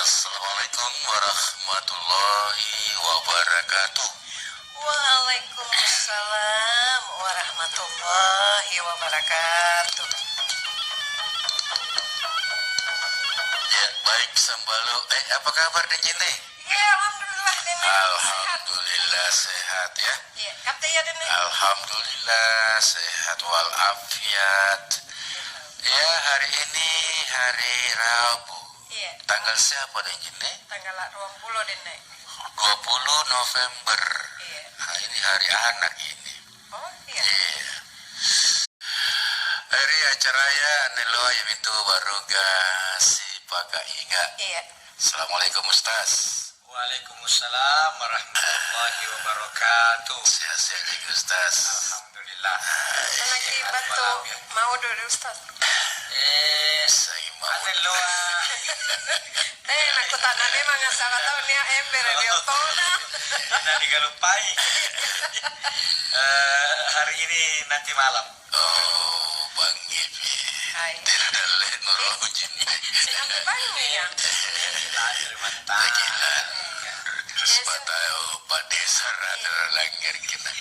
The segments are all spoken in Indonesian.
Assalamualaikum warahmatullahi wabarakatuh. Waalaikumsalam warahmatullahi wabarakatuh. Ya, baik Sambalo. Apa kabar Dene? Ya, alhamdulillah Dene. Alhamdulillah sehat ya. Ya, kapten ya Dene. Alhamdulillah sehat walafiat. Ya, hari ini hari Rabu. Iya. Tanggal siapa Dene? Tanggal 20 Dene. 20 November. Iya. Nah, ini hari anak ini. Oh, iya. Iya. Hari acara ya nelo yang itu baru si Paka Inga. Iya. Assalamualaikum Ustaz. Waalaikumsalam warahmatullahi wabarakatuh. Sehat-sehat juga Ustaz. Alhamdulillah. Lagi bantu mau dulu Ustaz. Saya mau. Ane loa. Aku tanah memang salah tahu nih ember dia tona. Nah digalupai. Hari ini nanti malam. Oh, Bang Ibi. Hai. Tidak ada lain merojin. Siapa bangun ya? Mantap. Bagilan. Sepatau Pak Desa rada langgar kita.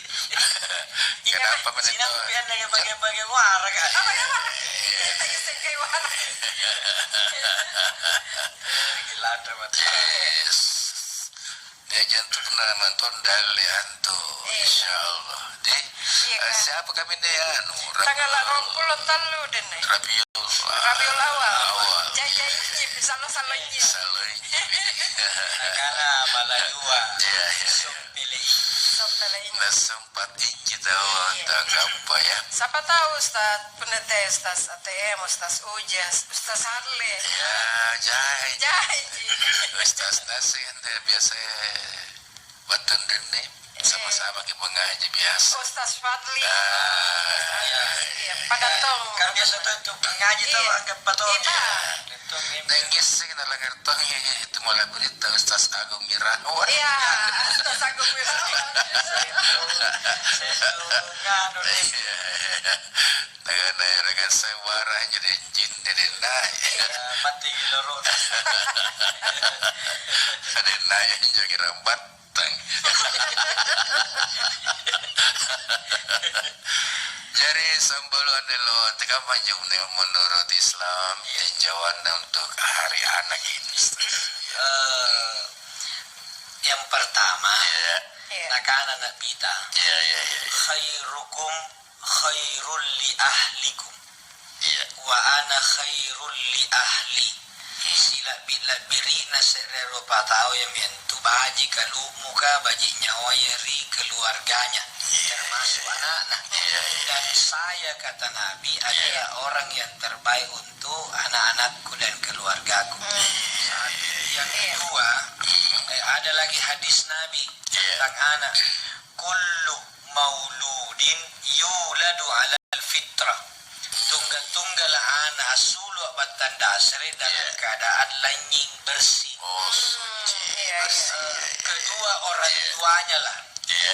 Kenapa Sini menentu? aku pian dengan bagian-bagian warga. Apa ya? Lagi sekai warna. Gila mantap. Yes. Dia jantung pernah nonton Dali Anto. Insya Allah. Deh, Iya, Kak. siapa kami dia? Tanggal 20 talu Dene. Rabiul Awal. Jajai bisa lo salonnya. Salahnya. Karena malah dua. Ya. Pilih. Sampai ini. Nah, sempat inci tahu tentang apa ya? Siapa tahu Ustaz penete Ustaz ATM, Ustaz Ujas, Ustaz Harle. Ya, jahit. Jai. Ustaz Nasi ente biasa batun dene sama-sama ke pengaji biasa. Ustaz Fadli. Iya. Pada tong. Kan biasa tuh untuk ngaji tuh Iya. anggap patong. Iya. Nenggis sih kita ngertong itu malah berita Ustaz Agung Irawan. Iya, Ustaz Agung Wirawan. Dengan sewara jadi jin jadi naik. Mati loro. Ada naik jadi rambatang. Jadi sembelum lo tekan panjang menurut Islam tinjauan untuk hari anak ini. Yang pertama, Iya, Iya. anak-anak kita iya. khairukum khairul li ahlikum Iya. wa ana khairul li ahli. Sila bila biri nasero patao yang mentu baji kalu muka baji nyawa yeri keluarganya termasuk anak-anak. Dan saya kata Nabi adalah orang yang terbaik untuk anak-anakku dan keluargaku. Satu. Yang kedua, ada lagi hadis Nabi tentang anak. Kullu mauludin yuladu ala fitrah. Tunggal-tunggal anak sulu batan dasari dalam keadaan lanying bersih. Oh, suci. Iya. Kedua orang tuanya lah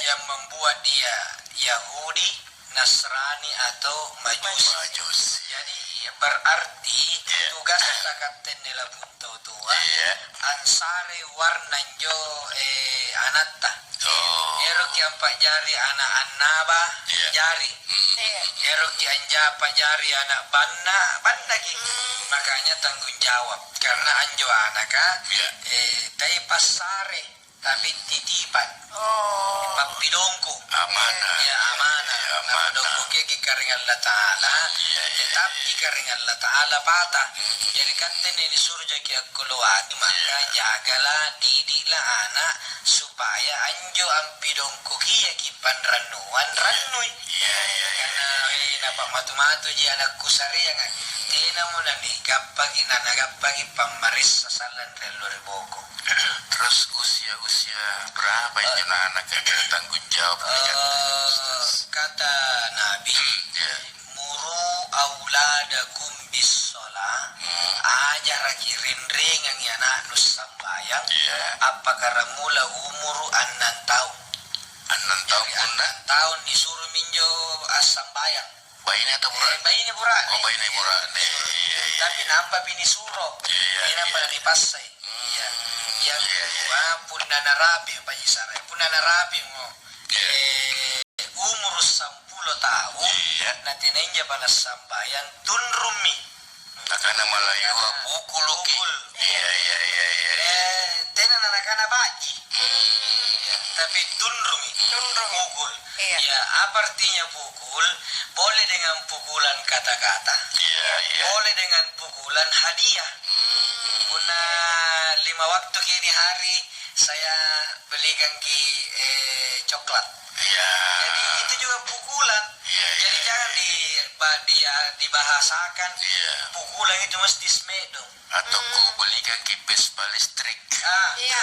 yang membuat dia Yahudi, Nasrani atau Majusi. Majusi. Jadi berarti tugas kapten nila punto tua ansare warnanjo anatta. Oh. Erok yang pak jari anak annaba jari. Iya. Erok yang japa jari anak banda gitu. Makanya tanggung jawab karena anjo anaka tai pasare tapi titipan. Oh. Papidongku. Amanah. Ya amanah. Papidongku kiki karing Allah Ta'ala. Tetap karing Allah Ta'ala patah. Jadi kanten ini disuruh jadi keluar. Maka jagalah didiklah anak supaya anjo ampidongku kia kipan ranuan ranui. Karena napa matu-matu ji anakku sariang. Tina mo na ni kapag inanagapag pamaris sa salan relor boko. Terus usia berapa yang anak yang tanggung jawab? Kata Nabi, muru auladakum bis sholah, ajar kirin-ring ang yana nus sambayang, apakah mula umuru 6 tahun. 6 tahun pun na? 6 tahun disuruh minjo sambayang. Bayinya atau murah? Bayinya murah. Oh, bayinya murah. Tapi nampak bini suruh. Ini nampak dipasai. Iya. Yang kedua punana rabi Pak Isara. Punana rabi mo. Umur 10 tahun. Iya. Nanti ninja pada sambayan tunrumi. Karena Melayu pukul Luki. Iya. Tenan anak-anak baji. Tapi tunrumi. Pukul. Iya. Ya, apa artinya pukul? Boleh dengan pukulan kata-kata. Iya. Boleh dengan pukulan hadiah. Guna 5 waktu kini hari saya belikan coklat. Iya. Jadi itu juga pukulan. Jadi jangan dibahasakan. Iya. Pukulan itu mesti smedong. Atau ku belikan kipes listrik. Iya.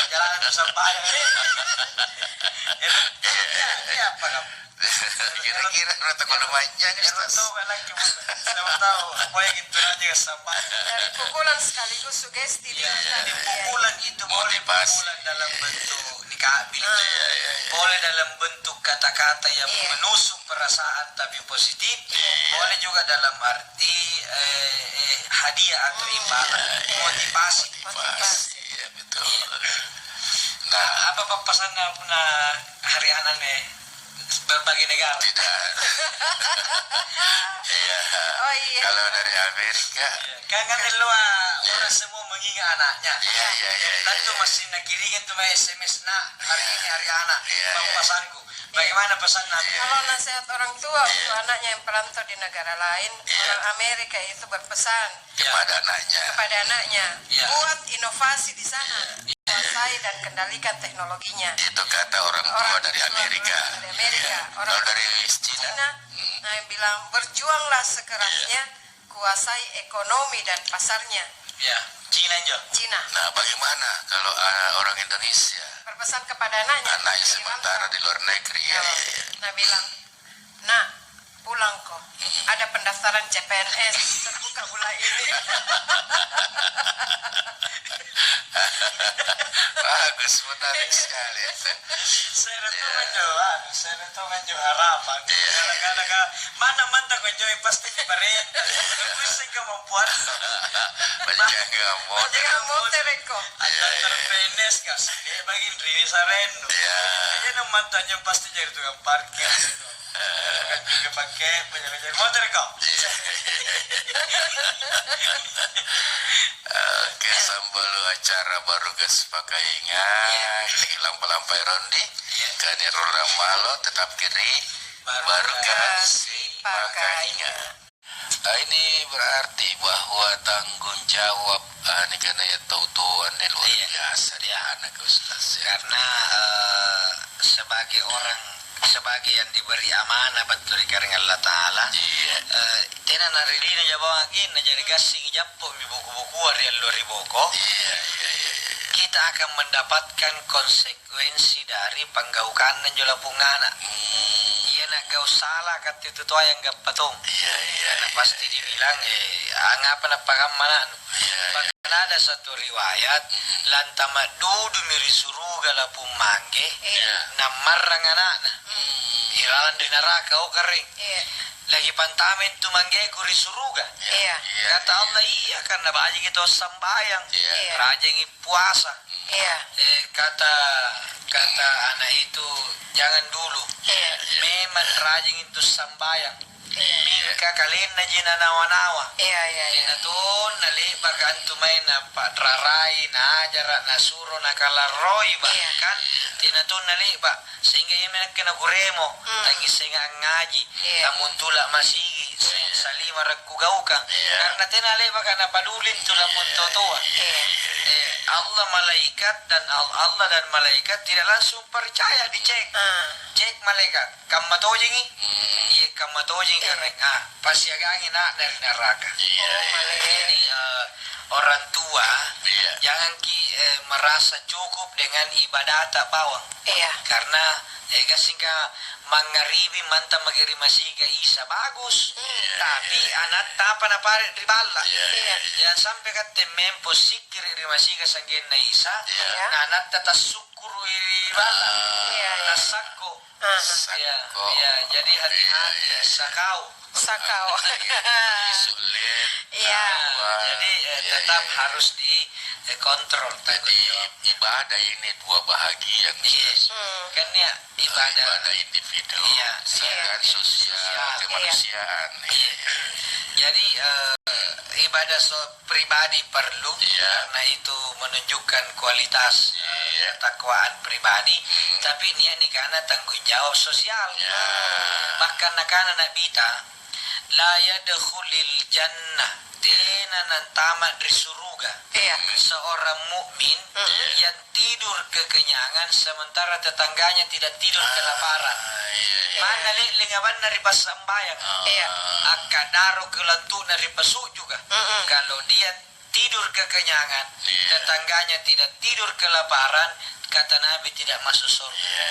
Jalanan tersampai. Iya apa kamu? Kira-kira protokol panjang. Saya tahu apa yang itu aja sampai. Dari pukulan sekaligus sugesti. Jadi pukulan itu boleh Motivasi. pukulan dalam bentuk dikabil. Iya. Boleh dalam bentuk kata-kata yang menusuk perasaan tapi positif. Boleh juga dalam arti hadiah atau imbalan, motivasi. Iya betul. Nah, apa pesan hari anak nih berbagai negara? Tidak. Iya. Oh iya. Kalau dari Amerika. Kan orang semua mengingat anaknya. Iya. Tentu masih nakiringin tuh SMS hari ini hari anak. Iya. Mau pesanku. Bagaimana pesan nanti? Kalau nasihat orang tua untuk anaknya yang perantau di negara lain, orang Amerika itu berpesan Kepada anaknya. Iya. buat inovasi di sana, kuasai dan kendalikan teknologinya. Itu kata orang tua dari Amerika. Dari Amerika. Orang Kalau dari Cina. Cina, nah yang bilang berjuanglah sekerasnya, kuasai ekonomi dan pasarnya. Ya, Cina Nah bagaimana kalau orang Indonesia? berpesan kepada anaknya. Anaknya sementara di luar negeri. Iya. Nah bilang, nah pulang kok. Ada pendaftaran CPNS terbuka bulan ini. Bagus, menarik sekali. Saya itu menjual harapan. Kadang-kadang mana mantan menjual pasti pemerintah. Bisa kemampuan. Banyak yang mau. Jangan motor kok. Ada terpenes kas. Dia bagi Rini Sarendo. Iya. Dia mantannya pasti jadi tukang parkir. Kan juga pakai penjaga motor kok. Oke, sambal acara baru gas pakai ingat. Lagi lampai-lampai rondi. Kani rurang malo tetap kiri. Baru gas pakai ingat. Nah, ini berarti bahwa tanggung jawab ini karena ya tahu-tahuan luar biasa dia anak Ustaz. Karena sebagai yang diberi amanah betul karena Allah Ta'ala. Tenan narilina jabawa gin na jadi gasing japo mi buku-buku ari luar boko. Kita akan mendapatkan konsekuensi dari penggaukan dan jola pungana. Iya nak gau salah kat itu tuh yang gak patung. Nah, pasti dibilang ngapa nak paham mana. Bahkan ada satu riwayat lantama dudu miri suruga la pumangge namarang anak. Iralan di neraka kering. Lagi pantamen tu mangge kuri suruga. Kata Allah iya karena baji kita sambayang. Raja yang puasa. Kata anak itu jangan dulu. Memang raja itu sambayang. Mika kalian na jina nawa-nawa. Tinatun nali bagan tumay na patraray na ajara na suro na kalaroi bahkan tinatun nali ba sehingga yung kinaguremo tangi singa ang ngaji namun tula masigi salima ragkugaw ka karena tinali baka napadulin tula pun totoa. Allah malaikat dan Allah dan malaikat tidak langsung percaya dicek. Cek malaikat kamatojingi kamatojing karena pasiagangin dari neraka. Jadi orang tua jangan merasa cukup dengan ibadah tak bawang. Karena sehingga mangaribi manta magiri masika isa bagus. Tapi anak tapa na pare ribala. Jangan sampai kate mempo sikir masika sanggen na isa. Na anak tata sukuru ribala. Nasako. Jadi hati-hati sakau. Sulit. Jadi tetap harus dikontrol tanggung Jadi jawab. ibadah ini dua bahagian. Yes. Kan ya ibadah. Ibadah individu, Iya, sedangkan sosial, kemanusiaan. Iya. Jadi ibadah pribadi perlu karena itu menunjukkan kualitas ketakwaan pribadi, tapi ini karena tanggung jawab sosial. Bahkan anak bita la yadkhulil jannah dena nan tamat di surga. Seorang mukmin yang tidur kekenyangan sementara tetangganya tidak tidur kelaparan. Mana lingaban dari pas sembayang. Akadaro kelantu dari pasuk juga. Kalau dia tidur kekenyangan, tetangganya tidak tidur kelaparan, kata Nabi tidak masuk surga.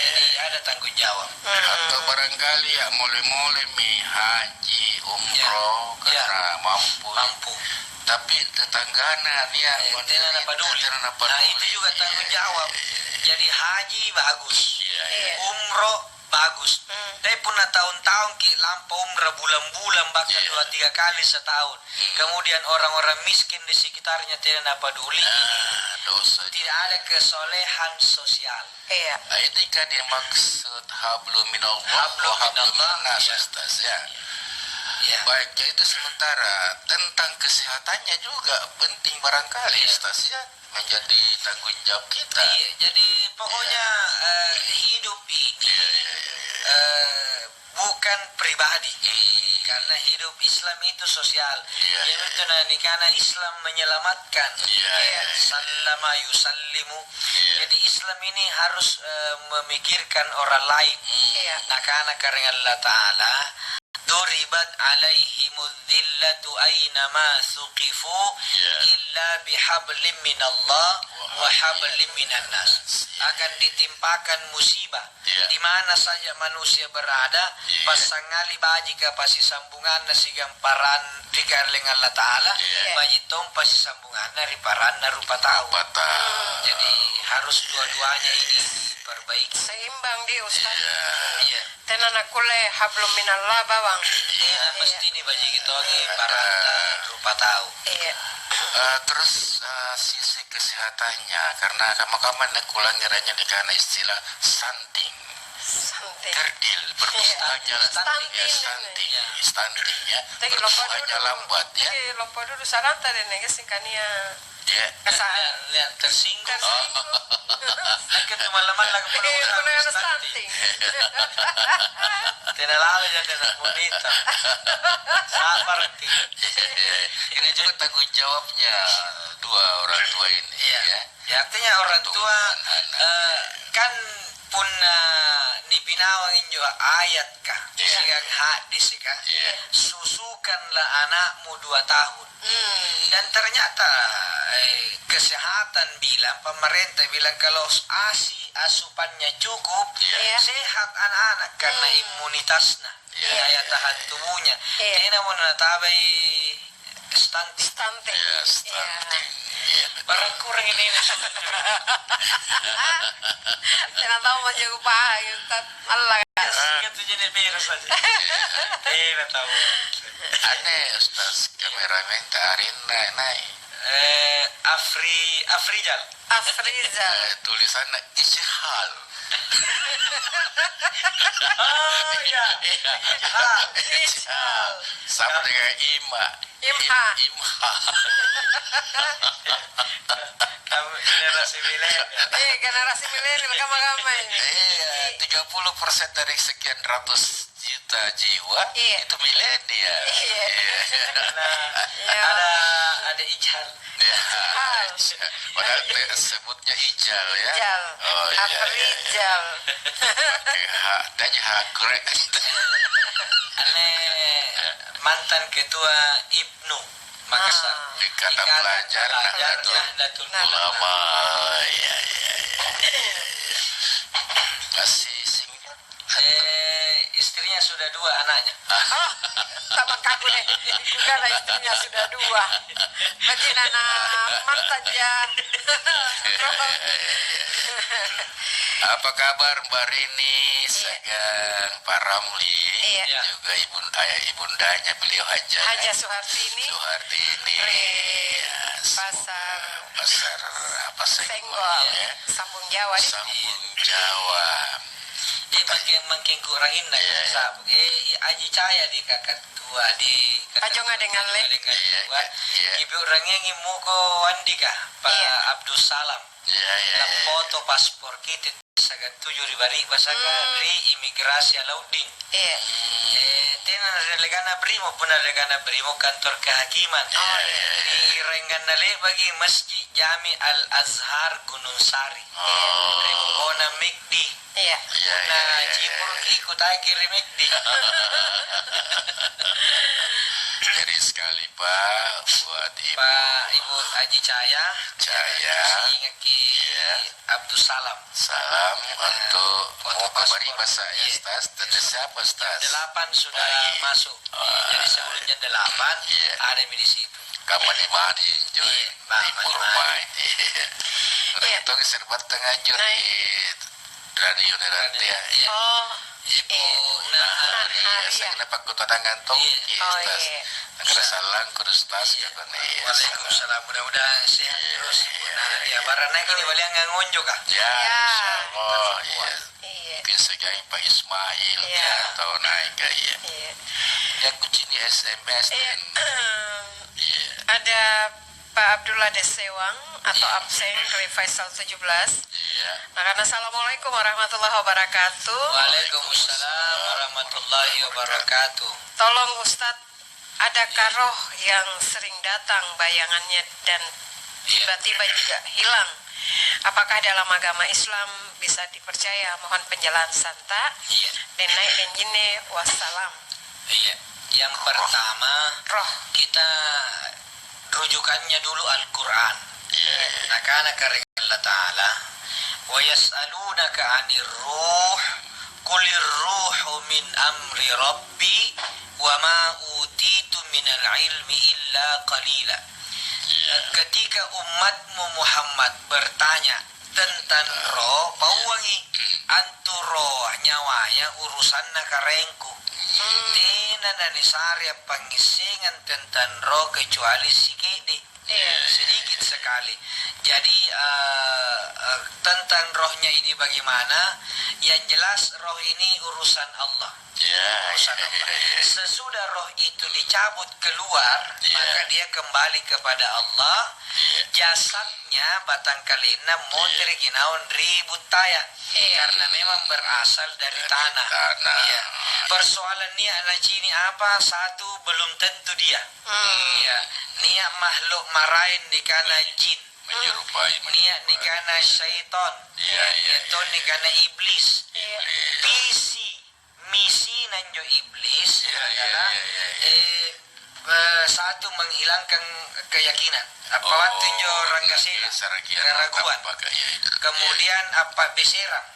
Jadi ada tanggung jawab. Atau barangkali ya mulai-mulai haji, umroh karena mampu. Tapi tetanggana dia tidak peduli. Nah itu juga tanggung jawab. Jadi haji bagus, umroh bagus. Tapi pernah tahun-tahun lampau umrah bulan-bulan bahkan 2-3 kali setahun. Kemudian orang-orang miskin di sekitarnya tidak peduli. Dosa. Tidak ada kesolehan sosial. Nah, itu kan yang maksud hablum minallah Hablum wa hablum minallah, minnas, Ustaz, ya. Baik, ya itu sementara tentang kesehatannya juga penting barangkali, Ustaz, ya, menjadi tanggung jawab kita. Jadi pokoknya hidup ini bukan pribadi. Karena hidup Islam itu sosial. Karena Islam menyelamatkan. Sallama yusallimu. Jadi Islam ini harus memikirkan orang lain. Karena Allah Ta'ala duribat alaihimudz dhillatu aynama thuqifu illa bihablim minallah wa hablim minan nas. Akan ditimpakan musibah di mana saja manusia berada, pasangali baji ka pasi sambungan nasi gamparan dikarling Allah Ta'ala, baji tong pasi sambungan nari paran rupa tahu. Jadi harus dua-duanya ini perbaiki. Seimbang dia Ustaz. Tenan aku le hablum minallah bawang. Mesti nih baji gitu lagi paran rupa tahu. Terus sisi kesehatannya karena kamu-kamu kulangiranya di karena istilah stunting. Kerdil berpustaanya stunting ya. Berpustaanya lambat ya. Lopo dulu saranta dan nega singkania. Lihat tersinggung. Sakit teman-teman lagi perlu stunting. Tidak lalu ya tidak bonita. Sabar nanti. Ini juga tanggung jawabnya dua orang tua ini. Ya artinya orang tua kan pun nipinawang juga ayat kah siang hadis kah susukanlah anakmu 2 tahun. Dan ternyata kesehatan bilang, pemerintah bilang kalau asupannya cukup sehat anak-anak karena imunitasnya daya tahan tubuhnya. Ini namun tabai stunting. Barang kurang ini. Tidak tahu mau jago paha Ustaz. Allah itu jenis virus saja. Tidak tahu. Aneh Ustaz, kameramen tarin naik. Afrizal. Tulisannya ishal. Ishal. Sama dengan Imha. Generasi milenial. Generasi milenial kama-kama ini. 30% dari sekian ratus juta jiwa itu milenial. Ada ijal. Padahal sebutnya ijal ya. Afrizal. Dan grek. Mantan ketua Ibnu Makassar. Kata pelajar Nahdlatul Ulama. Masih istrinya sudah sudah 2 anaknya. Oh, sama kaku deh. Karena istrinya sudah 2. Berarti anak mantan ya. Apa kabar Mbak Rini, Sagang Pak Ramli, Iya. juga ibundanya beliau Haja Suhartini. Suhartini, pasar apa Senggol, ya? Sambung Jawa. Sambung Jawa. Makin kurangin na sabu. Aji caya di kakak tua di Ajo nga dengan le. tua. Ibu orangnya ngimu ko Andika Pak Abdul Salam. Iya. Foto paspor kita saga 7 ribari basaga ri imigrasi Alaudin. Iya. Tena relegana primo pun relegana primo kantor kehakiman. Di rengan nale bagi Masjid Jami Al Azhar Gunung Sari. Kona Mikdi. Iya. Nah, Cipur ikut aja Mikdi. Jadi sekali Pak buat Ibu. Pak Ibu Haji Caya. Ingat ki Abdul Salam. Salam untuk foto mau kabar paspor. Ibu saya Stas. Tadi siapa Stas? 8 sudah masuk. Jadi sebelumnya 8 ada di situ. Kamu di mana Joy? Di Purmai. Itu serbat tengah di radio nanti ya. Oh. Ibu Nahari. Saya kenapa kau tangan tong? Stas. Negara salang kudus Stas. Waalaikumsalam. Mudah-mudahan sehat terus Ibu Nahari. Barang naik ini balik nggak ngonjok kah? Ya, insyaallah. Iya. Iya. Bisa gaya Pak Ismail atau naik gaya. Iya. Ya kucing di SMS. Ada Pak Abdullah Desewang atau absen dari Faisal 17. Iya. Nah, karena Assalamualaikum warahmatullahi wabarakatuh. Waalaikumsalam warahmatullahi wabarakatuh. Tolong Ustadz, adakah roh yang sering datang bayangannya dan tiba-tiba juga hilang? Apakah dalam agama Islam bisa dipercaya? Mohon penjelasan tak? Dan naik dan jine wassalam. Iya. Yang pertama, Roh. kita rujukannya dulu Al-Quran. Nah, karena keringat Allah Ta'ala, wa yas'alunaka 'anir ruh, qulir ruhu min amri rabbi, wa ma utitu minal ilmi illa qalila. Ketika umatmu Muhammad bertanya tentang roh, bawangi antu roh nyawanya urusanna karengku. Tina nanisarya pangisingan tentang roh kecuali sikit sedikit sekali. Jadi tentang rohnya ini bagaimana? Yang jelas roh ini urusan Allah. Urusan Allah. Sesudah roh itu dicabut keluar, maka dia kembali kepada Allah. Jasadnya batangkali motor ginaon ribut taya karena memang berasal dari tanah. Persoalan niat anak cini apa? Satu, belum tentu dia. Niat makhluk marahin di kana jin. Menyerupai. Niat di kana syaitan. Itu di kana iblis. Misi nanjo iblis adalah satu, menghilangkan keyakinan. Apa waktu jo ranggasila keraguan. Kemudian apa beserang.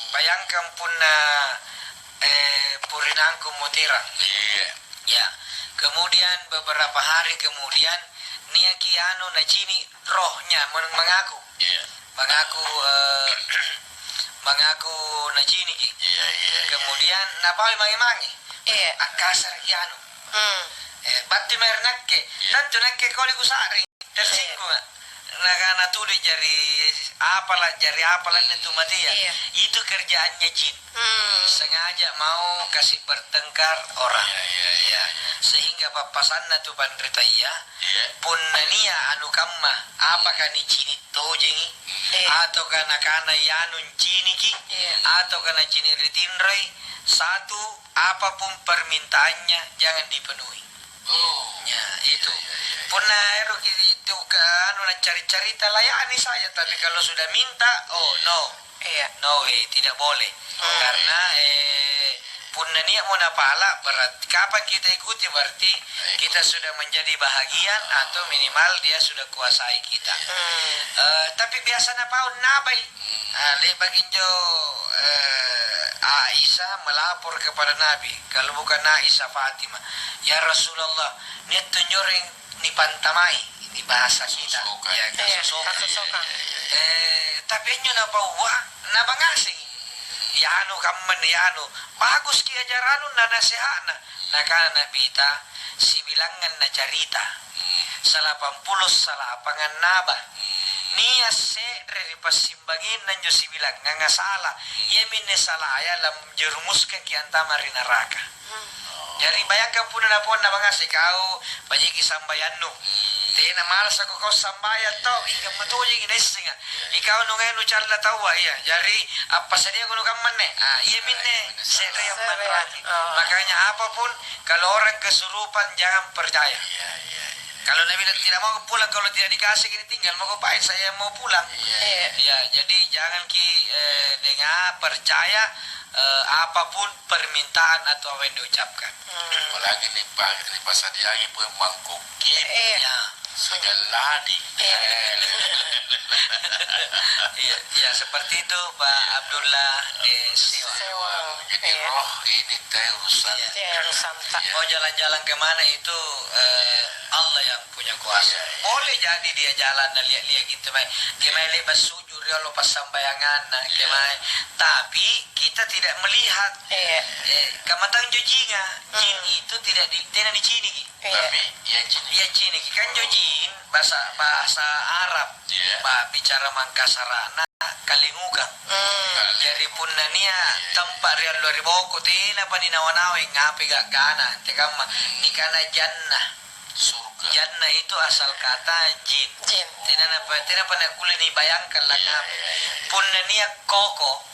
Bayangkan punna purinangku mutirang. Ya. Kemudian beberapa hari kemudian niaki anu najini rohnya mengaku. Mengaku najini ki. Kemudian napawi mangi-mangi. Akasar ki anu. Batti mernakke. Tanto nakke koli kusari. Tersinggung. Nakana tulis jari apalah itu mati ya. Itu kerjaannya jin. Sengaja mau kasih bertengkar orang. Sehingga papasanna tu pandritaya punnania anu kamma apakah ni cini tojengi atau kana yanun cini ki atau kana cini ritinrai. Satu, apapun permintaannya jangan dipenuhi. Itu. Pernah itu kan cari-cerita layani saya, tapi kalau sudah minta, no way, tidak boleh. Karena punna niat mau napala berat. Kapan kita ikuti berarti kita sudah menjadi bahagian atau minimal dia sudah kuasai kita. Tapi biasa napau nabai. Le baginjo Aisyah melapor kepada Nabi, kalau bukan Aisyah Fatimah, ya Rasulullah, ni tunjurin ni pantamai, ini bahasa kita, ya kasusokan. Tapi nyo na bawa, na bangasing, yano kaman yano, bagus ki ajaranu na nasihana, nakana nabita, si bilangan na carita, sa 80 sa lapangan naba. Niya se dari pasimbangin nanjo si bilang nga salah ia minne salah ya lam jerumuskan ki antama rinaraka. Jadi bayangkan pun na pon na bangasi kau bayi ki sambayannu. Tena malas aku kau sambayan to ika matuji ni singa. Ikaw nungay nu challa tawa iya. Jadi apa sadia kuno kamman ne. Ia minne se dari manraki. Makanya apapun kalau orang kesurupan jangan percaya. Kalau Nabi tidak mau pulang, kalau tidak dikasih ini tinggal mau ngapain, saya mau pulang. Ya, jadi jangan dengar percaya apapun permintaan atau apa yang diucapkan. Apalagi nih pas adiangi pun mangkuki ya segala di. Ya seperti itu Pak Abdullah Sewang. Jadi roh ini teh urusan. Mau jalan-jalan kemana itu Allah yang punya kuasa. Boleh jadi dia jalan dan lihat-lihat gitu, kemai lepas sujud ya lo pas sambayangan, kemai. Tapi kita tidak melihat. Kamatang jojinga, jin itu tidak di sini. Tapi yang cini kan jojin bahasa Arab. Pak bicara mangkasarana kalingukan. Dari punania tempat real luar boko tina pa ninawa-nawa ngapi gak kana tekama nikana jannah surga. Jannah itu asal kata jin. Tina pa nakula ni bayangkan lang ngapi. Punania koko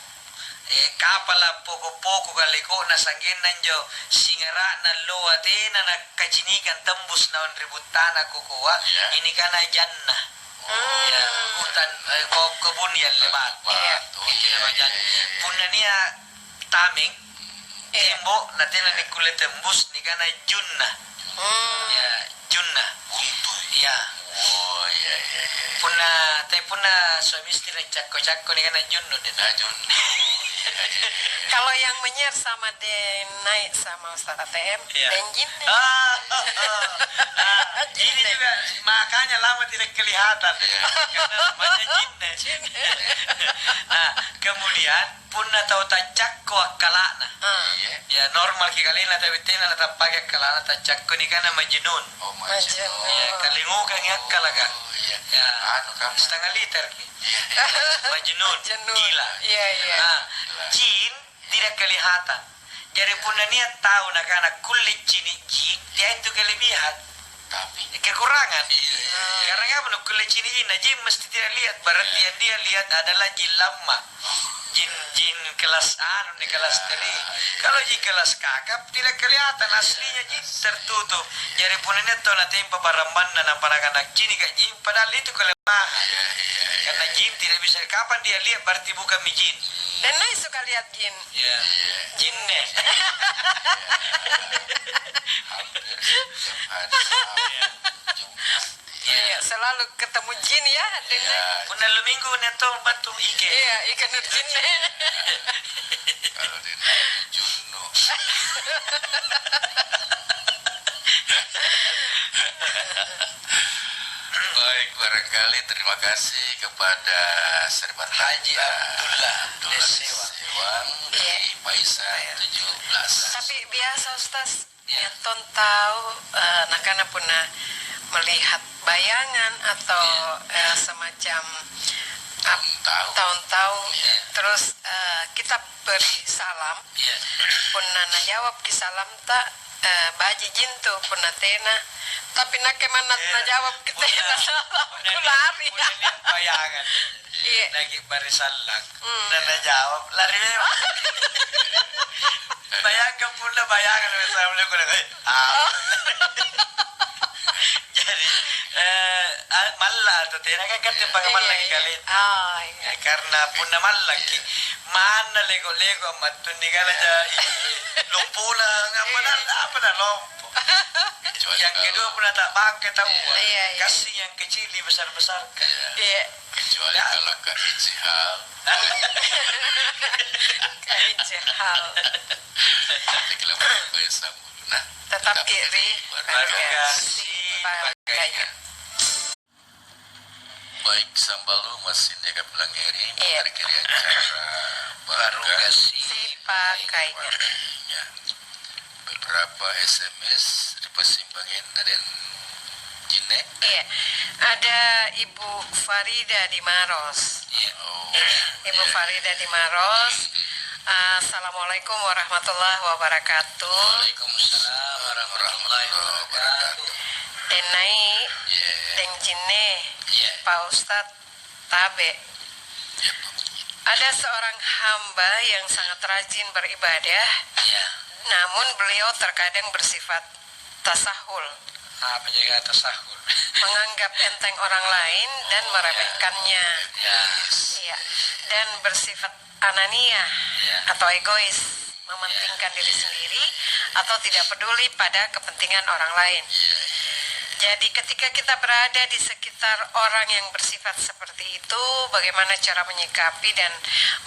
kapala poko-poko kaliko na sangin nanjo singara na loa tina na kacinikan tembus na ributana kukuha ini kana jannah. Ya, hutan kebun yang lebat. Punania taming tembok nanti nanti kulit tembus ni kana junnah. Ya, junnah. Ya. Oh iya. Punna suami istri cakko ni kana junnu dia. Kalau yang menyer sama naik sama Ustaz ATM dan jin. Ini juga makanya lama tidak kelihatan karena namanya jin. Nah, kemudian punna tahu cakko kalana. Ya normal ki kalina tapi tena la pakai kalana cakko ni kana majnun. Oh majnun. Ya kalingukan yakkalaga. Ya setengah liter ki. Majnun gila. Nah, jin tidak kelihatan. Jadi punna niat tahu nak kulit jin dia itu kelebihan. Tapi kekurangan. Karena apa kulit jin mesti tidak lihat. Berarti yang dia lihat adalah jin lama. Jin kelas di kelas 3. Kalau jin kelas kakap tidak kelihatan aslinya jin tertutup. Jadi punna niat tahu nanti paparamban dan anak jin jin padahal itu kelemahan. Karena jin tidak bisa kapan dia lihat berarti bukan jin. Dan Nai suka lihat jin. Jin nih. hampir ada Jumat. Selalu ketemu jin ya. Punna minggu neto bantu ike. Ikan jin. Kalau di Juno. Baik, barangkali terima kasih kepada Serbat Haji Abdullah Sewang dari Paisan 17. Tapi biasa Ustaz, Ton tahu nakana puna melihat bayangan atau semacam tahun-tahun terus kita beri salam puna na jawab ki salam tak baji jin tu puna tena tapi nak mana na jawab kita aku lari bayangan lagi barisan lang dan jawab lari bayangkan pula bayangan assalamualaikum jadi malah tu tena kan kata pakai malah kali karena puna malah ki mana lego matun di kala lumpuh lah apa dah lompo Kecuali Yang kedua pun tak pakai tahu. Iya. Kasih yang kecil dibesar-besarkan. Iya. kecuali kalau Kak Ijihal. Kaijahal. Jadi kalau pakai sambung. Nah, Tetap kiri Baruga si pakainya. baik sambalu masih dekat pelangeri Iya. kiri acara Baruga Baruga Si pakainya. Ya. Beberapa SMS dipasimbangin dari Jine. Iya. Ada Ibu Farida di Maros. Oh, Ibu Farida di Maros. Assalamualaikum warahmatullahi wabarakatuh. Waalaikumsalam warahmatullahi wabarakatuh. Denai, yeah. Deng Jine, Iya. Pak Ustadz Tabe. Ya, Ada seorang hamba yang sangat rajin beribadah, Iya. namun beliau terkadang bersifat tasahul, Apa jadi tasahul? menganggap enteng orang lain dan meremehkannya. Ya. Iya. Dan bersifat ananiah Iya. atau egois, mementingkan diri sendiri atau tidak peduli pada kepentingan orang lain. Jadi ketika kita berada di sekitar orang yang bersifat seperti itu, bagaimana cara menyikapi dan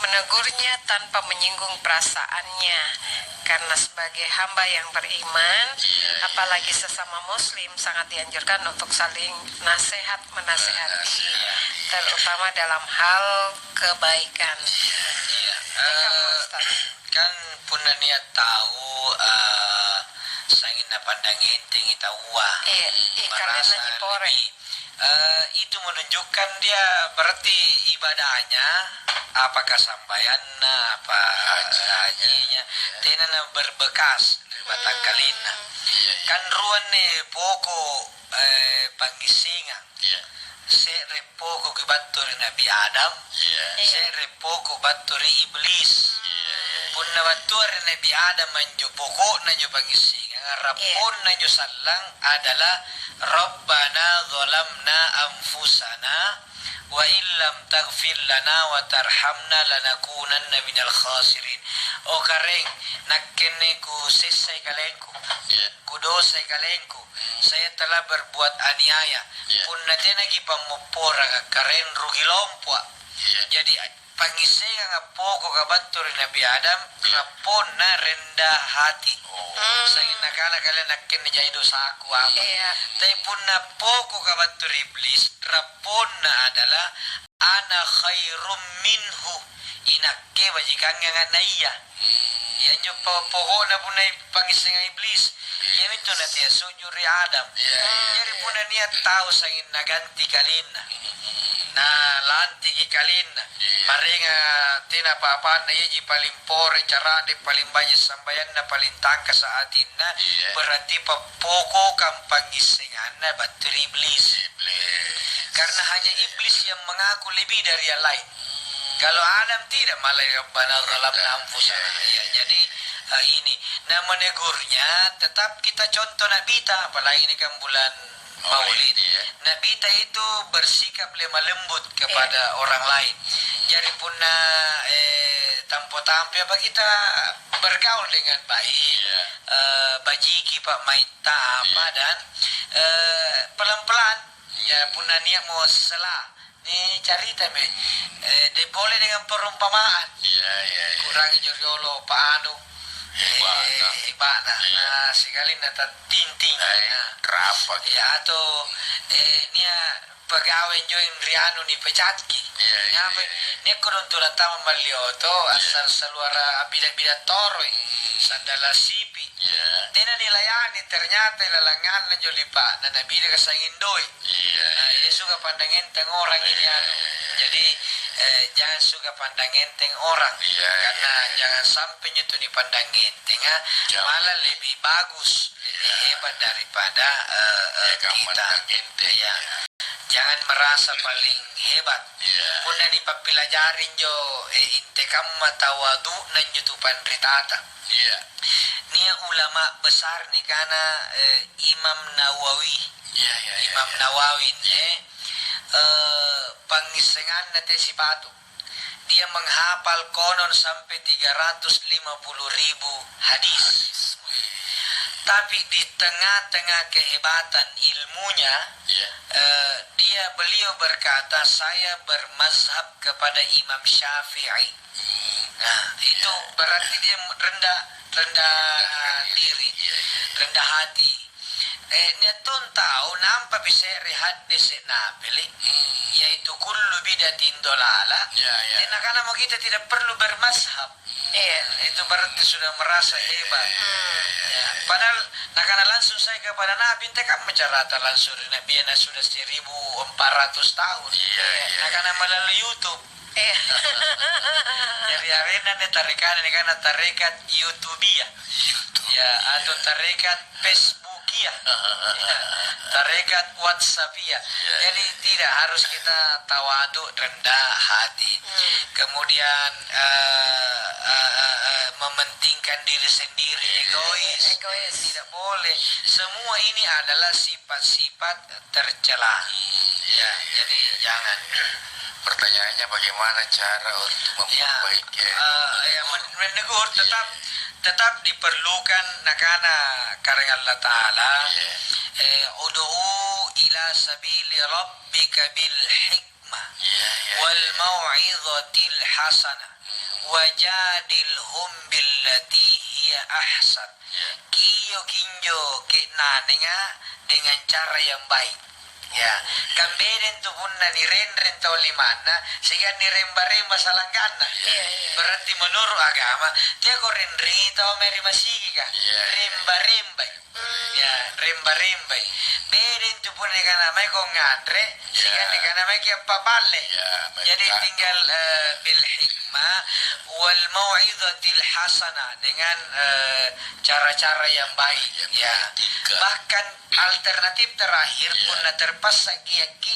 menegurnya tanpa menyinggung perasaannya? Karena sebagai hamba yang beriman, apalagi sesama muslim, sangat dianjurkan untuk saling menasehati, terutama dalam hal kebaikan. Iya. Kamu, Ustaz. Kan punya niat tahu sangin na pandangin tingi tawa. Kalian lagi pore. Itu menunjukkan dia berarti ibadahnya apakah sambayanna apa hajinya tenana berbekas dari batang kalina. Kan ruan ne poko pangisinga. Se repoko kibatori Nabi Adam. Se repoko batori iblis. Punna batori Nabi Adam manjo poko nanyo pangisinga. Rapon nanyo salang adalah Rabbana zalamna anfusana wa illam taghfir lana wa tarhamna lanakunanna minal khasirin. O kareng nakkene ku sesai kalengku. Ku dosa kalengku. Saya telah berbuat aniaya. Punna tenagi pamupora karen rugi lompo. Jadi pangisega nga poko kabatur Nabi Adam rapon na rendah hati. Sangin nakala kalian nakin jai dosa aku apa. Tapi pun na poko kabatur iblis rapon na adalah ana khairum minhu inakke bajikan nga naiya. Yan yung poko na pun na pangisega iblis. Yan ito na tiya sujuri Adam. Jadi pun na niya tao sangin naganti kalina. Na lanti kalina. Maringa tina papan na yaji paling pore cara de paling banyak sambayan na paling tangka saatin na berarti poko kampangisingan na batur iblis. Karena hanya iblis yang mengaku lebih dari yang lain. Kalau Adam tidak malah Rabbana zalamna anfusana. Ya, jadi ini nah menegurnya tetap kita contoh Nabita apalagi ini kan bulan Maulid. Nabita itu bersikap lemah lembut kepada orang lain. Jadi pun tampo-tampo apa kita bergaul dengan baik. Bajiki Pak Maita apa dan pelan-pelan ya punna niat mau selah. Nih cerita be, boleh dengan perumpamaan. Kurangi joriolo panu. Ibana. Nah, sekali nata tinting. Kerapa. Ya atau nia pegawai join rianu ni pecatki. Nyapa? Nia kurun tulan taman malioto asal seluara bida-bida toroi. Sandala sipi. Tena nilayani ternyata lalangan na jolipa na nabida kasangin doi. Nah, ini suka pandangin teng orang ini anu. Jadi jangan suka pandang enteng orang karena jangan sampai nyetu dipandang enteng malah lebih bagus lebih hebat daripada kita ya. Jangan merasa paling hebat puna dipapelajarin jo inte kamu tawadu nan jutu pandritata nia ulama besar nih karena Imam Nawawi Imam Nawawi pangisengan nate si batu. Dia menghafal konon sampai 350.000 hadis. Tapi di tengah-tengah kehebatan ilmunya, beliau berkata, saya bermazhab kepada Imam Syafi'i. Nah, itu berarti dia rendah diri, rendah hati. Netun tahu nampak bisa rehat desa napeli, yaitu kullu bidatin dolala. Dan karena mau kita tidak perlu bermazhab. Itu berarti sudah merasa hebat. Padahal karena langsung saya kepada Nabi, ente kan mencerita langsung Nabi yang sudah 1400 tahun. Karena melalui YouTube. Jadi arena ini tarekat YouTubia, atau tarekat Facebookia, tarekat WhatsAppia. Jadi tidak harus kita tawaduk, rendah hati, kemudian mementingkan diri sendiri, egois. Tidak boleh. Semua ini adalah sifat-sifat tercela. Jadi jangan. Pertanyaannya bagaimana cara untuk memperbaiki? Menegur tetap diperlukan nakana karya Allah Ta'ala. Udu'u ila sabili rabbika bil hikmah wal mau'izatil hasanah wajadilhum billati hiya ahsan. Kiyo kinjo kinanenga dengan cara yang baik. Kambeden tu punna ni ren tau limana sehingga ni remba salanggana. Berarti menurut agama dia ko renri tau meri masigi ka. Remba. Remba. Beden tu punna kana mai ko ngandre sehingga ni kana mai ki papalle. Jadi tinggal bil hikmah wal mau'izatil hasanah, dengan cara-cara yang baik. Bahkan alternatif terakhir punna terpaksa kiaki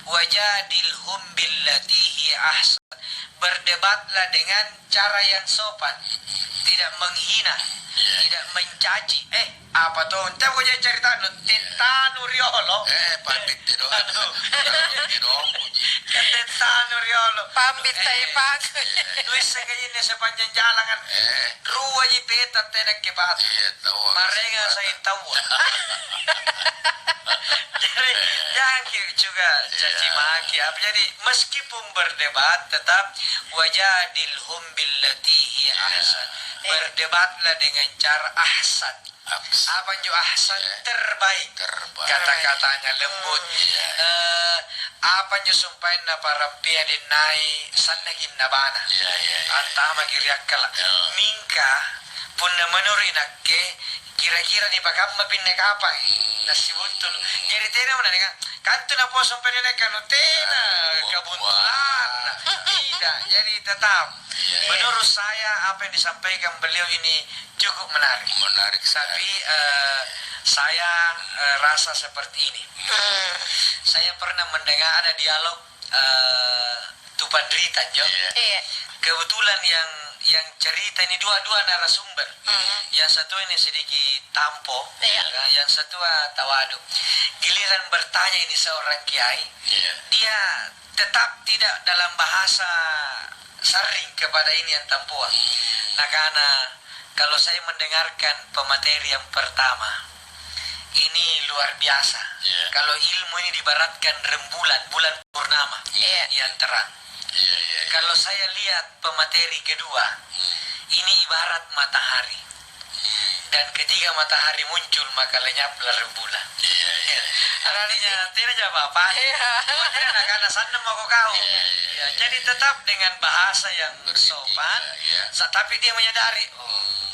wajadilhum billati hi ahsan, berdebatlah dengan cara yang sopan, tidak menghina, tidak mencaci. Apa tuh ente kok jadi cerita tentanu riolo Pandit dino tentanu riolo Pambit tayo pag. Luis kayaknya sepanjang jalan kan ruwa ji peta tenek ke bat marenga saya tahu. Jadi jangan juga caci maki. Jadi meskipun berdebat tetap wajadilhum billati hi ahsan, berdebatlah dengan cara ahsan. Apa yang ahsan? Terbaik. Kata-katanya lembut. Apa yang sumpahin na parampia dinai sanagin na bana. Antama kiriakala. Mingka pun na menurinakke kira-kira di pakam mapinnek apa nasibutul. Jadi tena mana dengan kantu na po sumpahin na kanutena kabuntulan. Tidak. Jadi tetap menurut saya apa yang disampaikan beliau ini cukup menarik. Tapi saya rasa seperti ini. Saya pernah mendengar ada dialog Tupan Rita Jo. Kebetulan yang cerita ini dua narasumber. Yang satu ini sedikit tampo, yang satu tawadu. Giliran bertanya ini seorang kiai, dia tetap tidak dalam bahasa sering kepada ini yang tampuan. Nah karena kalau saya mendengarkan pemateri yang pertama, ini luar biasa. Kalau ilmu ini dibaratkan bulan purnama yang terang. Kalau saya lihat pemateri kedua, ini ibarat matahari. Dan ketika matahari muncul maka lenyaplah rembulan. Artinya tidak apa-apa. Cuma karena sana mau kau. Jadi tetap dengan bahasa yang sopan, tapi dia menyadari,